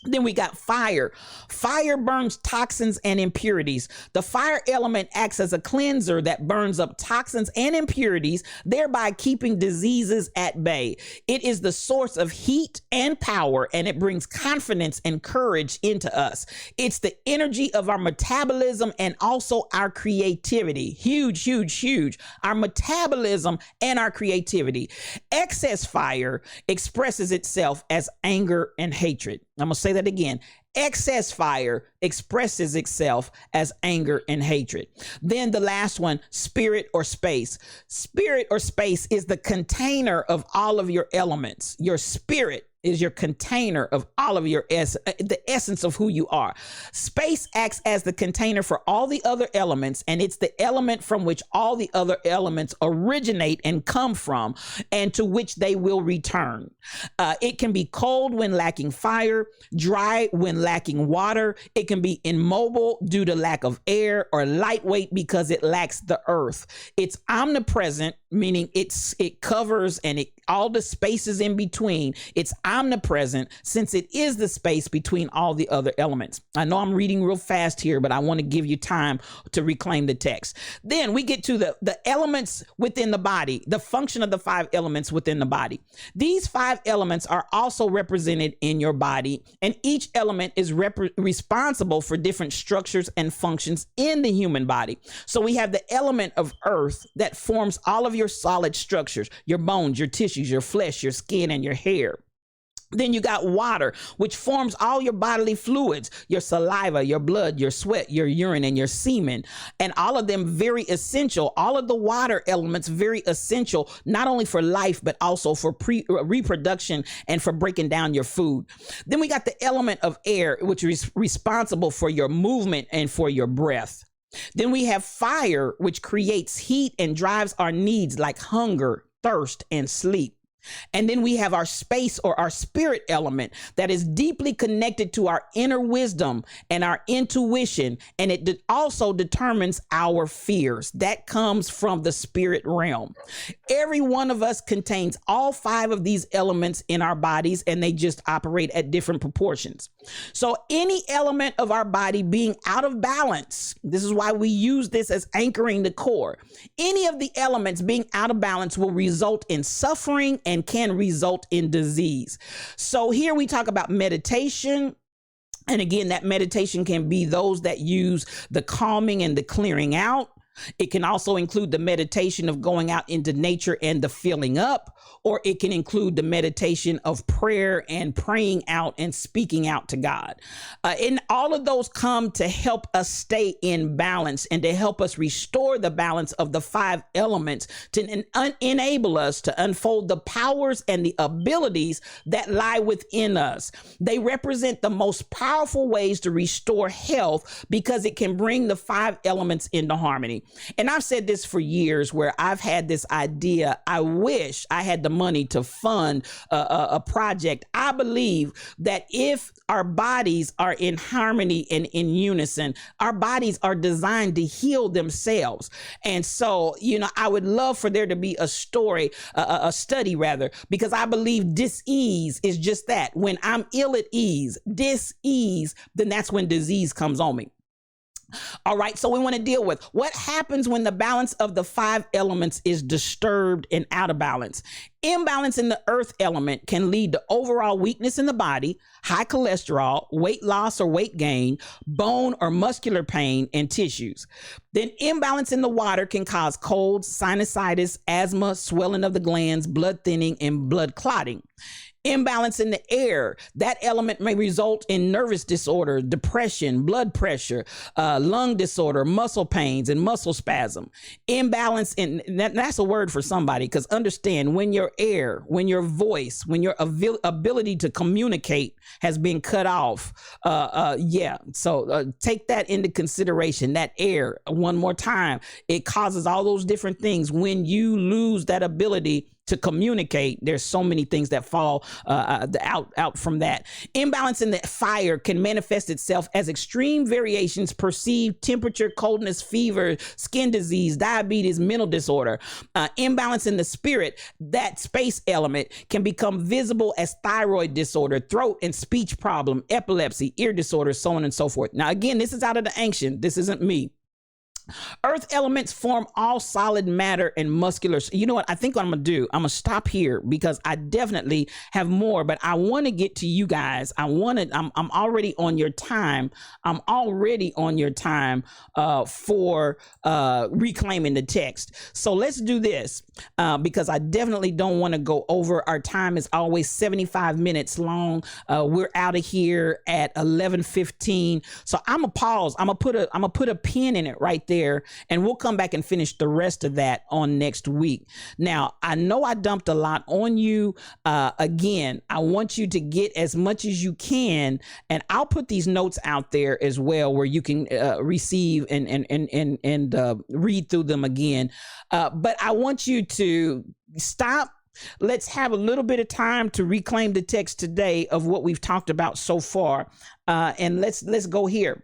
Then we got fire. Fire burns toxins and impurities. The fire element acts as a cleanser that burns up toxins and impurities, thereby keeping diseases at bay. It is the source of heat and power, and it brings confidence and courage into us. It's the energy of our metabolism and also our creativity. Huge, huge, huge. Our metabolism and our creativity. Excess fire expresses itself as anger and hatred. I'm going to say that again. Excess fire expresses itself as anger and hatred. Then the last one, spirit or space. Spirit or space is the container of all of your elements. Your spirit is your container of all of your the essence of who you are. Space acts as the container for all the other elements, and it's the element from which all the other elements originate and come from, and to which they will return. It can be cold when lacking fire, dry when lacking water. It can be immobile due to lack of air, or lightweight because it lacks the earth. It's omnipresent, meaning it covers and all the spaces in between. It's omnipresent since it is the space between all the other elements. I know I'm reading real fast here, but I want to give you time to reclaim the text. Then we get to the elements within the body, the function of the 5 elements within the body. These 5 elements are also represented in your body, and each element is responsible for different structures and functions in the human body. So we have the element of earth that forms all of your solid structures, your bones, your tissues, your flesh, your skin, and your hair. Then you got water, which forms all your bodily fluids, your saliva, your blood, your sweat, your urine, and your semen. And all of them very essential. All of the water elements very essential, not only for life, but also for reproduction and for breaking down your food. Then we got the element of air, which is responsible for your movement and for your breath. Then we have fire, which creates heat and drives our needs like hunger, thirst, and sleep. And then we have our space or our spirit element that is deeply connected to our inner wisdom and our intuition. And it also determines our fears. That comes from the spirit realm. Every one of us contains all 5 of these elements in our bodies, and they just operate at different proportions. So any element of our body being out of balance, this is why we use this as anchoring the core. Any of the elements being out of balance will result in suffering and can result in disease. So here we talk about meditation. And again, that meditation can be those that use the calming and the clearing out. It can also include the meditation of going out into nature and the filling up, or it can include the meditation of prayer and praying out and speaking out to God. And all of those come to help us stay in balance and to help us restore the balance of the 5 elements to enable us to unfold the powers and the abilities that lie within us. They represent the most powerful ways to restore health because it can bring the 5 elements into harmony. And I've said this for years, where I've had this idea. I wish I had the money to fund a project. I believe that if our bodies are in harmony and in unison, our bodies are designed to heal themselves. And so, I would love for there to be a study rather, because I believe dis-ease is just that. When I'm ill at ease, dis-ease, then that's when disease comes on me. All right, so we want to deal with what happens when the balance of the 5 elements is disturbed and out of balance. Imbalance in the earth element can lead to overall weakness in the body, high cholesterol, weight loss or weight gain, bone or muscular pain, and tissues. Then imbalance in the water can cause colds, sinusitis, asthma, swelling of the glands, blood thinning, and blood clotting. Imbalance in the air, that element may result in nervous disorder, depression, blood pressure, lung disorder, muscle pains, and muscle spasm. Imbalance in, that's a word for somebody, because understand, when your air, when your voice, when your ability to communicate has been cut off, so take that into consideration. That air, one more time, it causes all those different things. When you lose that ability to communicate. There's so many things that fall out from that. Imbalance in the fire can manifest itself as extreme variations, perceived temperature, coldness, fever, skin disease, diabetes, mental disorder. Imbalance in the spirit, that space element, can become visible as thyroid disorder, throat and speech problem, epilepsy, ear disorder, so on and so forth. Now, again, this is out of the ancient. This isn't me. Earth elements form all solid matter and muscular. You know what? I think what I'm going to do, I'm going to stop here because I definitely have more, but I want to get to you guys. I'm already on your time. I'm already on your time for reclaiming the text. So let's do this because I definitely don't want to go over. Our time is always 75 minutes long. We're out of here at 11:15. So I'm going to pause. I'm going to put a pin in it right there. And we'll come back and finish the rest of that on next week. Now, I know I dumped a lot on you. Again, I want you to get as much as you can, and I'll put these notes out there as well where you can receive and read through them again. But I want you to stop. Let's have a little bit of time to reclaim the text today of what we've talked about so far. And let's go here.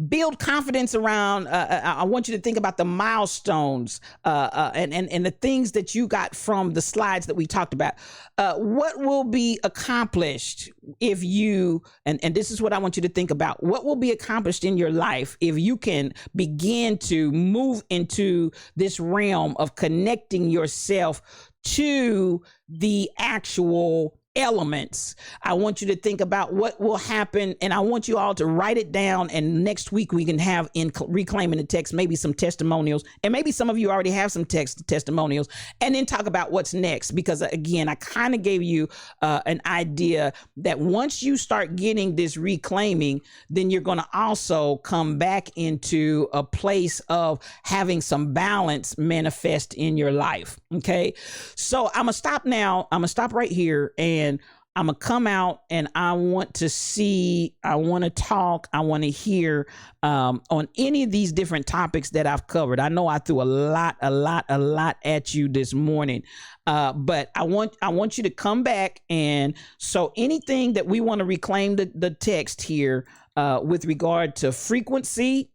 Build confidence around. I want you to think about the milestones and the things that you got from the slides that we talked about. What will be accomplished if you, and this is what I want you to think about, what will be accomplished in your life if you can begin to move into this realm of connecting yourself to the actual elements. I want you to think about what will happen, and I want you all to write it down, and next week we can have in reclaiming the text maybe some testimonials, and maybe some of you already have some testimonials, and then talk about what's next, because again, I kind of gave you an idea that once you start getting this reclaiming, then you're going to also come back into a place of having some balance manifest in your life. Okay, so I'm gonna stop now. I'm gonna stop right here, and I'm gonna come out, and I want to see, I want to talk, I want to hear on any of these different topics that I've covered. I know I threw a lot at you this morning, but I want you to come back. And so anything that we want to reclaim the text here with regard to frequency,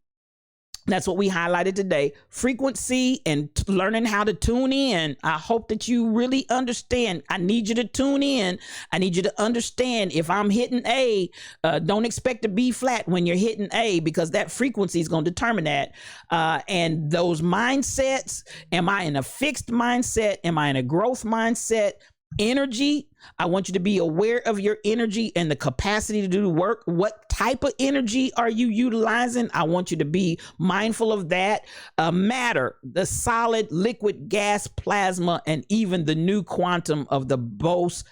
that's what we highlighted today. Frequency and learning how to tune in. I hope that you really understand. I need you to tune in. I need you to understand if I'm hitting A, don't expect to B flat when you're hitting A, because that frequency is going to determine that. And those mindsets, am I in a fixed mindset? Am I in a growth mindset? Energy, I want you to be aware of your energy and the capacity to do the work. What type of energy are you utilizing? I want you to be mindful of that. Matter, the solid, liquid, gas, plasma, and even the new quantum of the Bose-Einstein.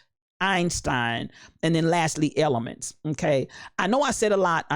And then lastly, elements. Okay. I know I said a lot.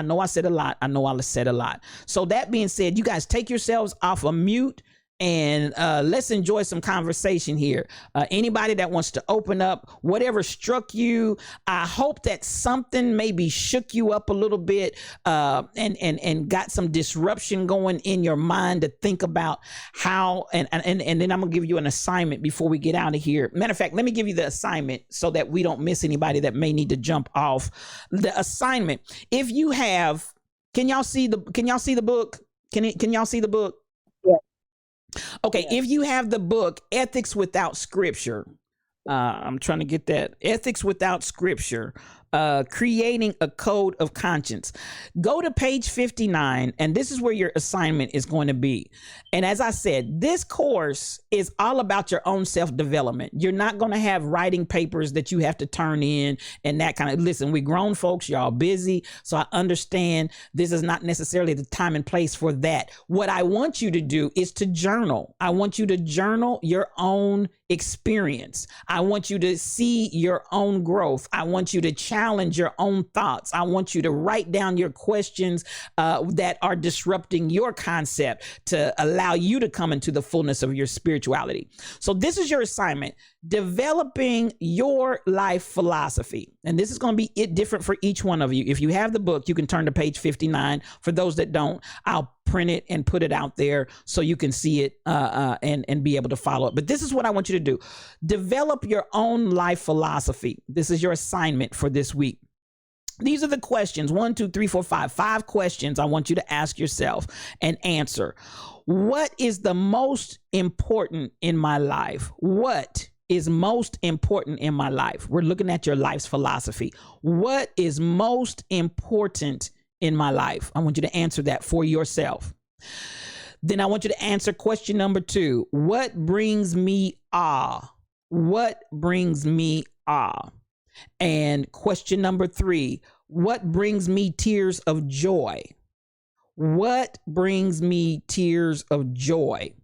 So that being said, you guys take yourselves off of mute, and let's enjoy some conversation here. Anybody that wants to open up, whatever struck you, I hope that something maybe shook you up a little bit and got some disruption going in your mind to think about how, and then I'm gonna give you an assignment before we get out of here. Matter of fact, let me give you the assignment so that we don't miss anybody that may need to jump off. The assignment, if you have, can y'all see the book? Can y'all see the book? Okay, yes. If you have the book, Ethics Without Scripture, I'm trying to get that. Ethics Without Scripture, Creating a Code of Conscience. Go to page 59, and this is where your assignment is going to be. And as I said, this course is all about your own self-development. You're not going to have writing papers that you have to turn in and that kind of, listen, we grown folks, y'all busy. So I understand this is not necessarily the time and place for that. What I want you to do is to journal. I want you to journal your own experience. I want you to see your own growth. I want you to challenge your own thoughts. I want you to write down your questions that are disrupting your concept to allow you to come into the fullness of your spirituality. So this is your assignment, developing your life philosophy. And this is going to be different for each one of you. If you have the book, you can turn to page 59. For those that don't, I'll print it and put it out there so you can see it and be able to follow it. But this is what I want you to do. Develop your own life philosophy. This is your assignment for this week. These are the questions, 1, 2, 3, 4, 5 questions I want you to ask yourself and answer. What is the most important in my life? What is most important in my life? We're looking at your life's philosophy. What is most important in my life? I want you to answer that for yourself. Then I want you to answer question number 2. What brings me awe? What brings me awe? And question number 3, what brings me tears of joy? What brings me tears of joy?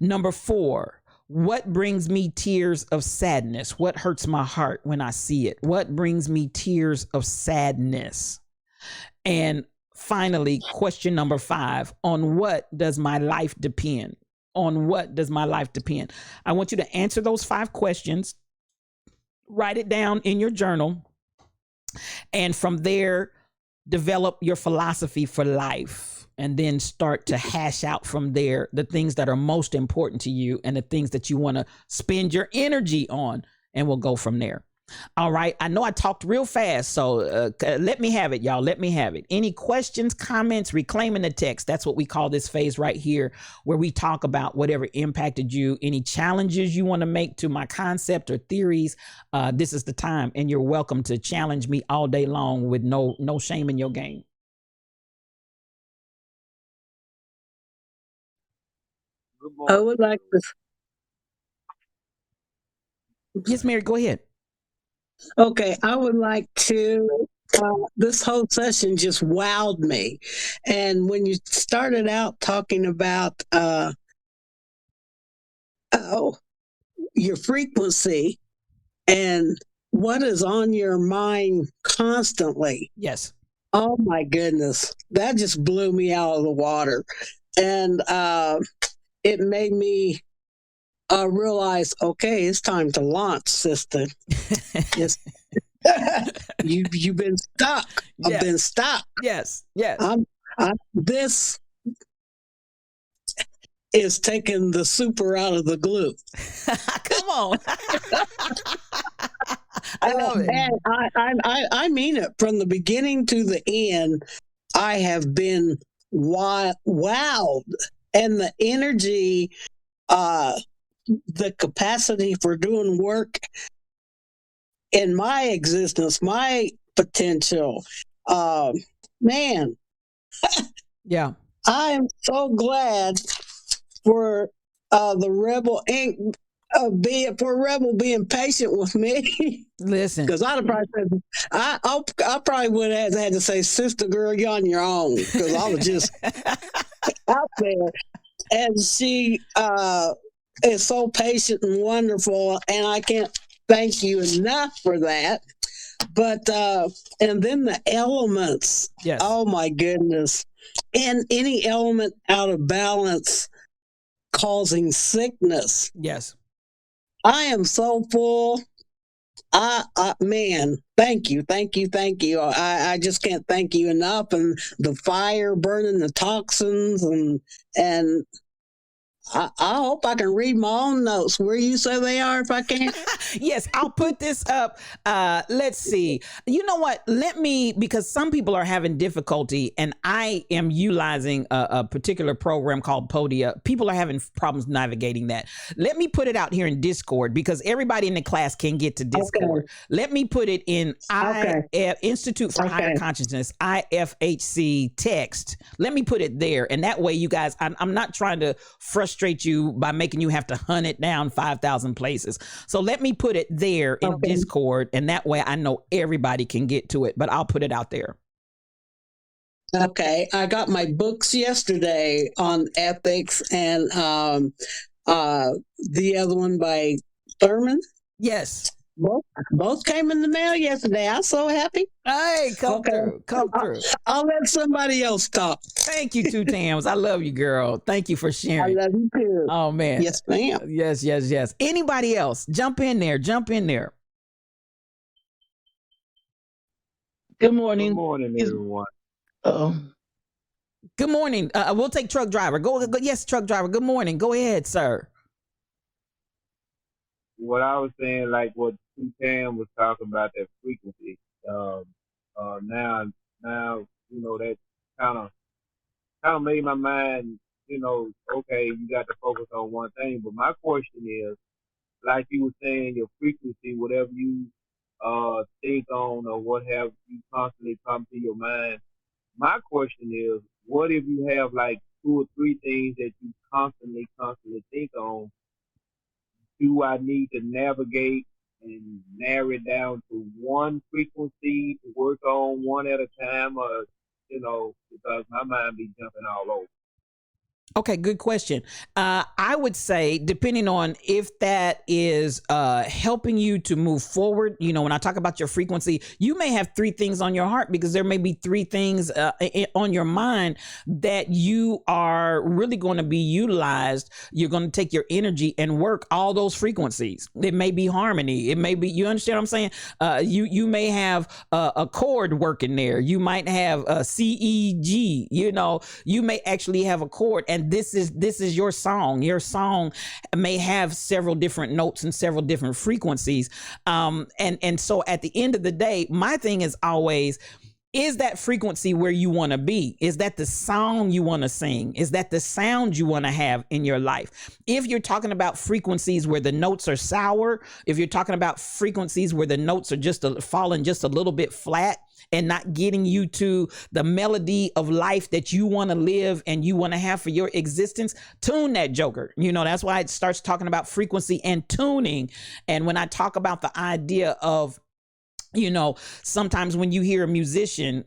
Number 4, what brings me tears of sadness? What hurts my heart when I see it? What brings me tears of sadness? And finally, question number 5, on what does my life depend? On what does my life depend? I want you to answer those 5 questions. Write it down in your journal, and from there, develop your philosophy for life, and then start to hash out from there the things that are most important to you and the things that you want to spend your energy on, and we'll go from there. All right. I know I talked real fast, so let me have it, y'all. Let me have it. Any questions, comments, reclaiming the text? That's what we call this phase right here, where we talk about whatever impacted you, any challenges you want to make to my concept or theories. This is the time, and you're welcome to challenge me all day long with no shame in your game. I would like to. Yes, Mary, go ahead. Okay, I would like to. This whole session just wowed me, and when you started out talking about your frequency and what is on your mind constantly. Yes. Oh my goodness, that just blew me out of the water, and it made me realize, okay, it's time to launch, sister. Yes. You've been stuck. Yes. I've been stuck. Yes. This is taking the super out of the glue. Come on. I love it. And I mean it. From the beginning to the end, I have been wowed. And the energy, the capacity for doing work in my existence, my potential, man. Yeah. I am so glad for the Rebel Inc. Rebel being patient with me. Listen, because I'd have probably said, I probably would have had to say, sister girl, you're on your own, because I was just out there. And she is so patient and wonderful, and I can't thank you enough for that. But and then the elements. Yes. Oh my goodness. And any element out of balance causing sickness. Yes. I am so full. Man, thank you. I just can't thank you enough. And the fire burning the toxins, and I hope I can read my own notes. Where you say they are if I can't? Yes, I'll put this up. Let's see. You know what? Because some people are having difficulty, and I am utilizing a particular program called Podia. People are having problems navigating that. Let me put it out here in Discord, because everybody in the class can get to Discord. Okay. Let me put it in Institute for Higher Consciousness, IFHC text. Let me put it there. And that way, you guys, I'm not trying to frustrate you by making you have to hunt it down 5,000 places. So let me put it there in Discord, and that way I know everybody can get to it, but I'll put it out there. Okay. I got my books yesterday on ethics, and the other one by Thurman. Yes. Both came in the mail yesterday. I'm so happy. Hey, come through. I'll let somebody else talk. Thank you, Two Tams. I love you, girl. Thank you for sharing. I love you too. Oh, man. Yes, ma'am. Yes. Anybody else? Jump in there. Good morning, everyone. Good morning. We'll take truck driver. Go. Yes, truck driver. Good morning. Go ahead, sir. What I was saying, like what Tam was talking about, that frequency. Um, now, that kind of made my mind, okay, you got to focus on one thing. But my question is, like you were saying, your frequency, whatever you think on or what have you constantly come to your mind. My question is, what if you have like two or three things that you constantly think on? Do I need to navigate and narrow it down to one frequency to work on one at a time, or because my mind be jumping all over? Okay, good question. I would say, depending on if that is helping you to move forward, when I talk about your frequency, you may have three things on your heart because there may be three things on your mind that you are really going to be utilized. You're going to take your energy and work all those frequencies. It may be harmony. It may be, you understand what I'm saying? You may have a chord working there. You might have a C, E, G, you may actually have a chord, and this is your song. Your song may have several different notes and several different frequencies. And so at the end of the day, my thing is always, is that frequency where you want to be? Is that the song you want to sing? Is that the sound you want to have in your life? If you're talking about frequencies where the notes are sour, if you're talking about frequencies where the notes are just falling just a little bit flat and not getting you to the melody of life that you want to live and you want to have for your existence, tune that joker. That's why it starts talking about frequency and tuning. And when I talk about the idea of, sometimes when you hear a musician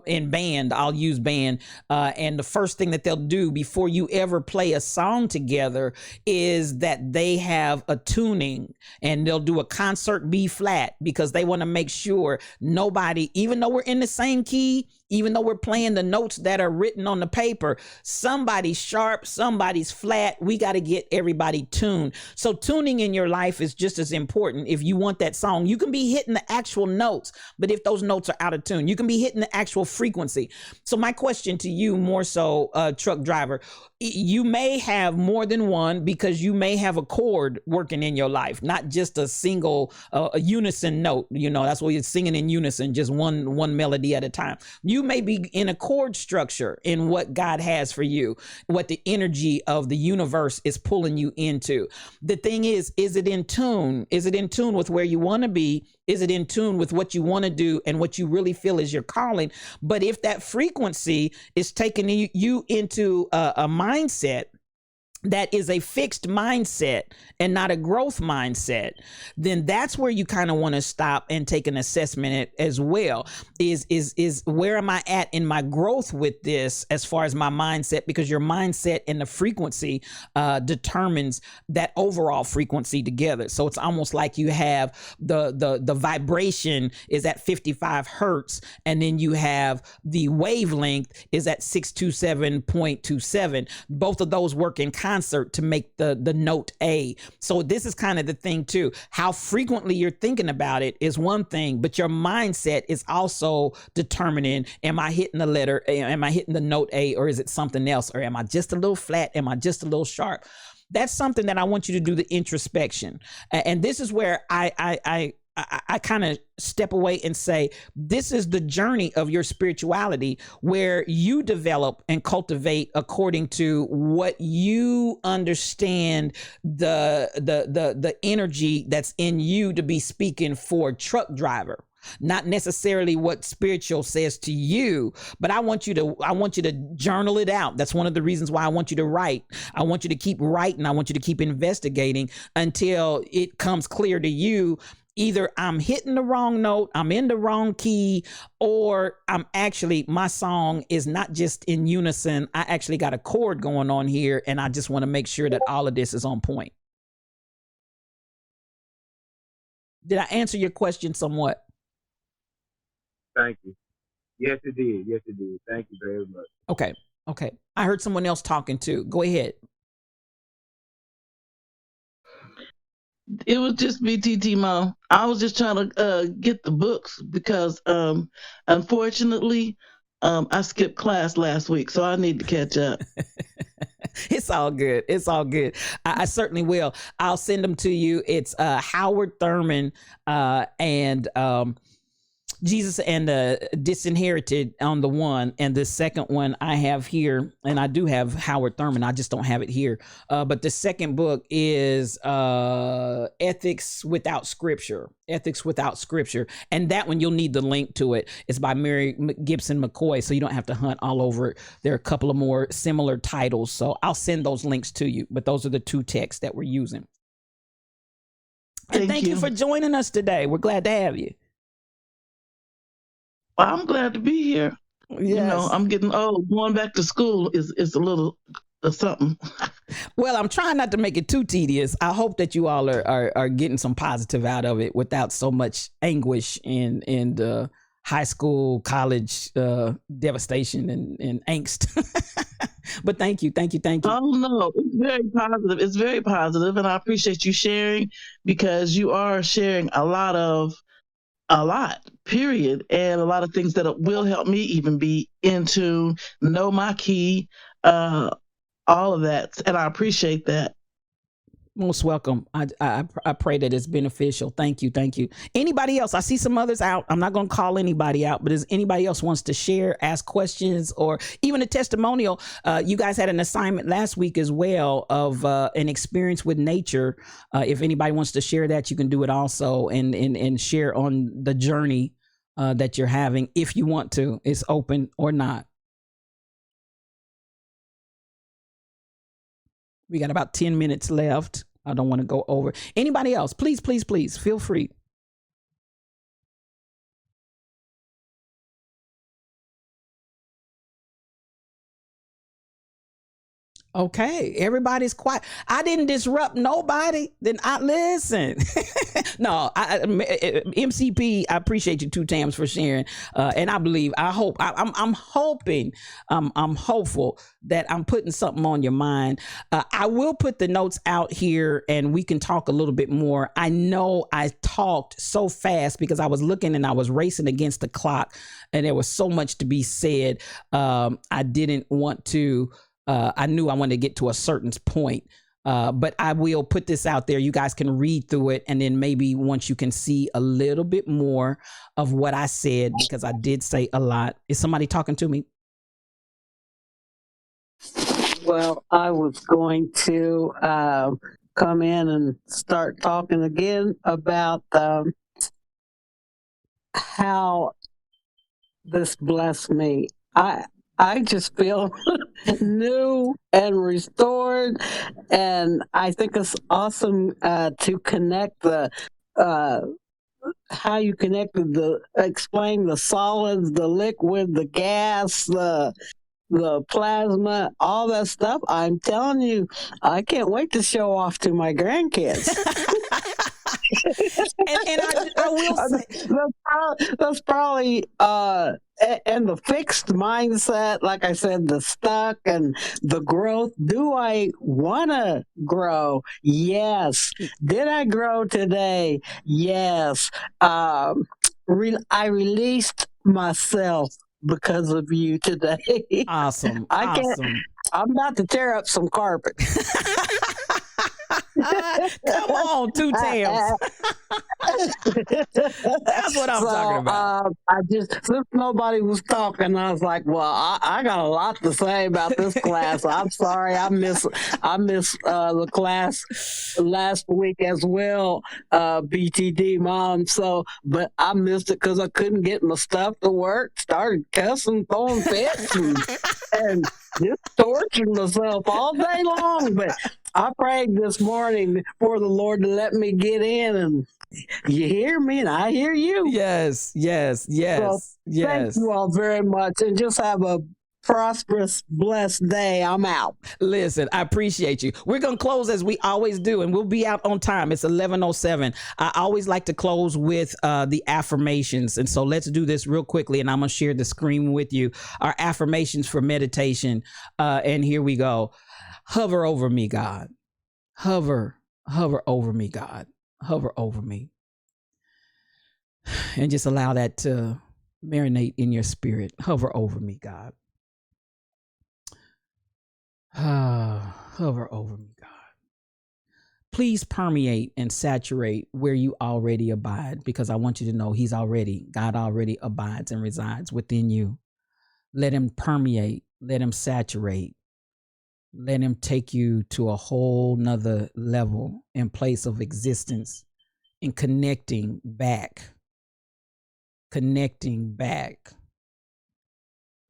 in band, I'll use band, and the first thing that they'll do before you ever play a song together is that they have a tuning, and they'll do a concert B flat because they want to make sure nobody, even though we're in the same key, even though we're playing the notes that are written on the paper, somebody's sharp, somebody's flat. We got to get everybody tuned. So tuning in your life is just as important. If you want that song, you can be hitting the actual notes, but if those notes are out of tune, you can be hitting the actual frequency. So my question to you, more so, truck driver, you may have more than one because you may have a chord working in your life, not just a single a unison note. That's why you're singing in unison, just one melody at a time. You may be in a chord structure in what God has for you, what the energy of the universe is pulling you into. The thing is it in tune? Is it in tune with where you want to be? Is it in tune with what you want to do and what you really feel is your calling? But if that frequency is taking you into a mindset that is a fixed mindset and not a growth mindset, then that's where you kind of want to stop and take an assessment as well. Is where am I at in my growth with this as far as my mindset? Because your mindset and the frequency determines that overall frequency together. So it's almost like you have the vibration is at 55 hertz, and then you have the wavelength is at 627.27. Both of those work in concert to make the note A. So this is kind of the thing too. How frequently you're thinking about it is one thing, but your mindset is also determining, am I hitting the letter, am I hitting the note A, or is it something else? Or am I just a little flat? Am I just a little sharp? That's something that I want you to do the introspection. And this is where I kind of step away and say, this is the journey of your spirituality where you develop and cultivate according to what you understand the energy that's in you to be speaking for truck driver. Not necessarily what spiritual says to you, but I want you to journal it out. That's one of the reasons why I want you to write. I want you to keep writing. I want you to keep investigating until it comes clear to you. Either I'm hitting the wrong note, I'm in the wrong key, or my song is not just in unison. I actually got a chord going on here, and I just want to make sure that all of this is on point. Did I answer your question somewhat? Thank you. Yes, it did. Yes, it did. Thank you very much. Okay. I heard someone else talking too. Go ahead. It was just BTT Mom. I was just trying to get the books because unfortunately I skipped class last week, so I need to catch up. It's all good. It's all good. I certainly will. I'll send them to you. It's Howard Thurman and Jesus and the Disinherited on the one, and the second one I have here, and I do have Howard Thurman. I just don't have it here. But the second book is Ethics Without Scripture. Ethics Without Scripture, and that one you'll need the link to it. It's by Mary Gibson McCoy, so you don't have to hunt all over it. There are a couple of more similar titles, so I'll send those links to you. But those are the two texts that we're using. And thank you for joining us today. We're glad to have you. Well, I'm glad to be here. Yes. You know, I'm getting old. Going back to school is a little something. Well, I'm trying not to make it too tedious. I hope that you all are getting some positive out of it without so much anguish and high school, college devastation and angst. But thank you. Oh no, it's very positive. It's very positive, and I appreciate you sharing, because you are sharing a lot, period, and a lot of things that will help me even be into know my key, all of that, and I appreciate that. Most welcome. I pray that it's beneficial. Thank you. Anybody else? I see some others out. I'm not going to call anybody out, but if anybody else wants to share, ask questions, or even a testimonial, you guys had an assignment last week as well of an experience with nature. If anybody wants to share that, you can do it also, and share on the journey that you're having. If you want to, it's open or not. We got about 10 minutes left. I don't want to go over. Anybody else? Please feel free. Okay, everybody's quiet. I didn't disrupt nobody. Then I listen. No, MCP. I appreciate you, Two Tams, for sharing. And I believe, I'm hoping, I'm hopeful that I'm putting something on your mind. I will put the notes out here, and we can talk a little bit more. I know I talked so fast because I was looking and I was racing against the clock, and there was so much to be said. I didn't want to. I knew I wanted to get to a certain point, but I will put this out there. You guys can read through it, and then maybe once you can see a little bit more of what I said, because I did say a lot. Is somebody talking to me? Well, I was going to come in and start talking again about how this blessed me. I just feel new and restored, and I think it's awesome to connect the how you connected explain the solids, the liquid, the gas, the plasma, all that stuff. I'm telling you, I can't wait to show off to my grandkids. and I will say that's probably and the fixed mindset, like I said, the stuck and the growth. Do I want to grow? Yes. Did I grow today? Yes. I released myself because of you today. Awesome. I'm about to tear up some carpet. Come on, Two Tams. That's what I'm talking about. Since nobody was talking, I was like, well, I got a lot to say about this class. I'm sorry, I missed the class last week as well, BTD Mom. But I missed it because I couldn't get my stuff to work. Started cussing, throwing fits, and just torturing myself all day long. But I prayed this morning for the Lord to let me get in, and you hear me and I hear you. Yes. Thank you all very much, and just have a prosperous, blessed day. I'm out. Listen, I appreciate you. We're going to close as we always do, and we'll be out on time. It's 11:07. I always like to close with the affirmations. And so let's do this real quickly, and I'm going to share the screen with you. Our affirmations for meditation. And here we go. Hover over me, God. Hover over me, God. Hover over me. And just allow that to Marinate in your spirit. Hover over me, God. Hover over me, God. Please permeate and saturate where you already abide, because I want you to know God already abides and resides within you. Let him permeate, let him saturate, let him take you to a whole nother level and place of existence, and connecting back.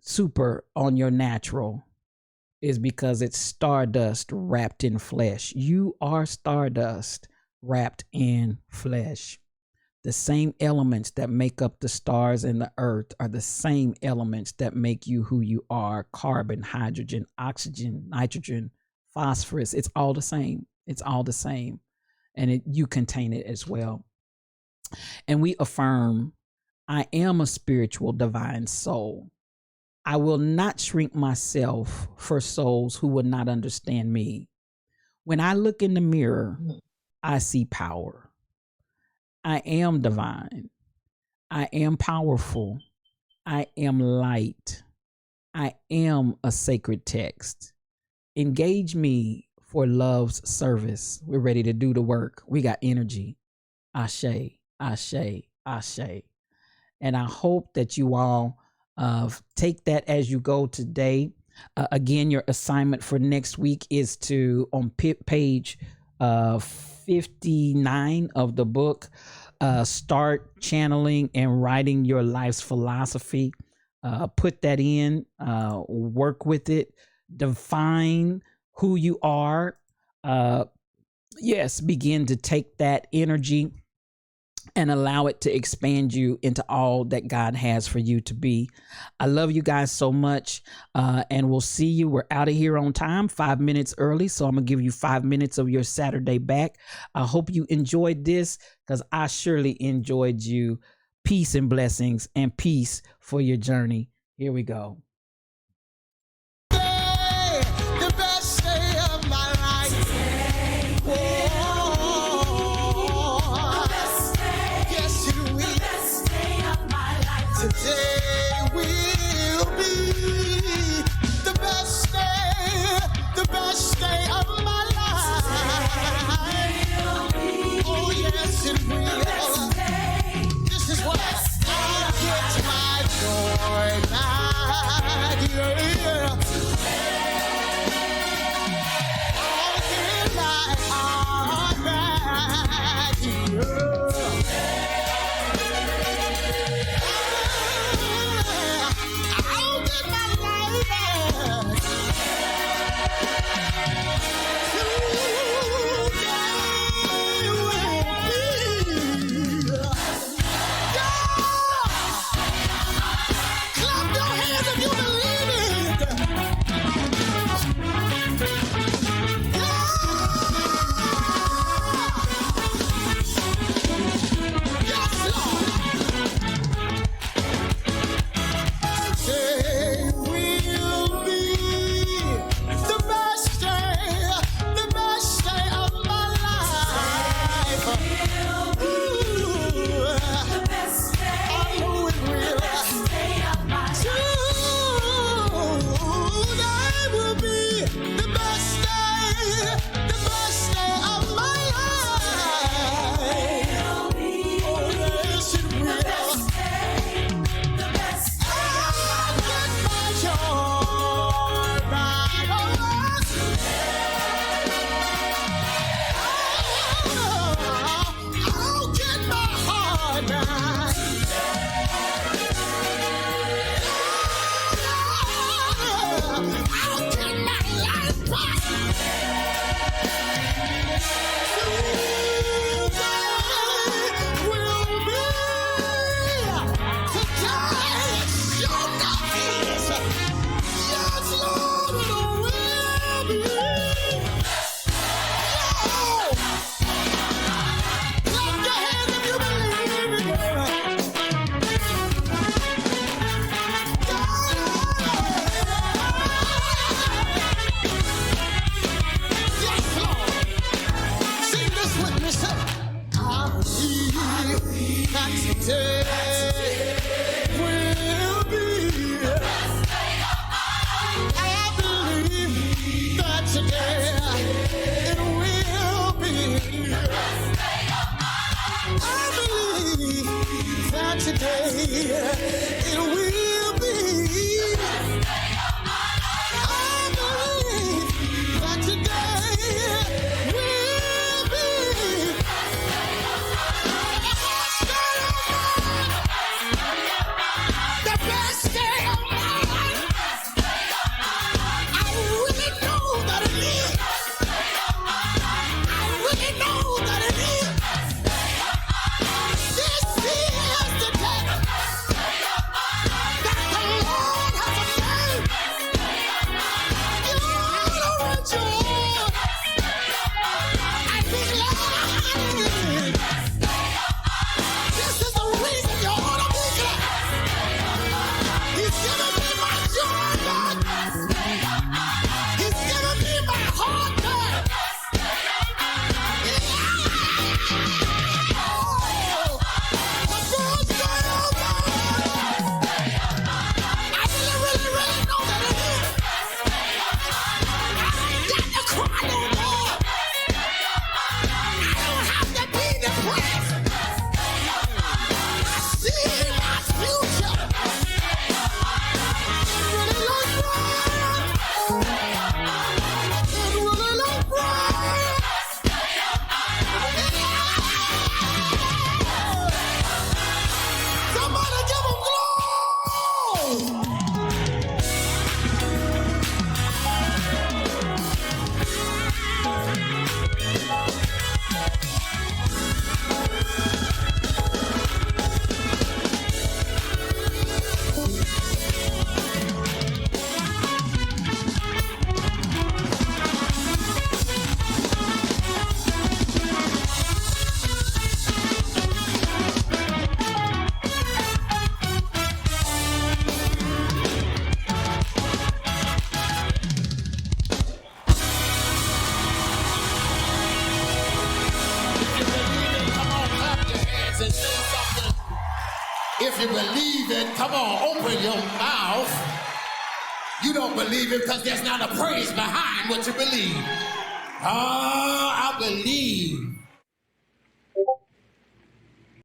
Super on your natural is because it's stardust wrapped in flesh. You are stardust wrapped in flesh. The same elements that make up the stars and the earth are the same elements that make you who you are. Carbon, hydrogen, oxygen, nitrogen, phosphorus. It's all the same. It's all the same. And you contain it as well. And we affirm, I am a spiritual divine soul. I will not shrink myself for souls who will not understand me. When I look in the mirror, I see power. I am divine. I am powerful. I am light. I am a sacred text. Engage me for love's service. We're ready to do the work. We got energy. Ashe, ashe, ashe. And I hope that you all take that as you go today. Again, your assignment for next week is to, on page 59 of the book, start channeling and writing your life's philosophy. Put that in, work with it, define who you are. Yes, begin to take that energy and allow it to expand you into all that God has for you to be. I love you guys so much, and we'll see you. We're out of here on time, 5 minutes early, so I'm going to give you 5 minutes of your Saturday back. I hope you enjoyed this, because I surely enjoyed you. Peace and blessings, and peace for your journey. Here we go. The best day of my life. Today will be the best day of my life. Oh yes, it will. This is what I get my joy back. Yeah. I'll get my heart back. Yeah. Today will If you believe it, come on, open your mouth. You don't believe it because there's not a praise behind what you believe. Oh, I believe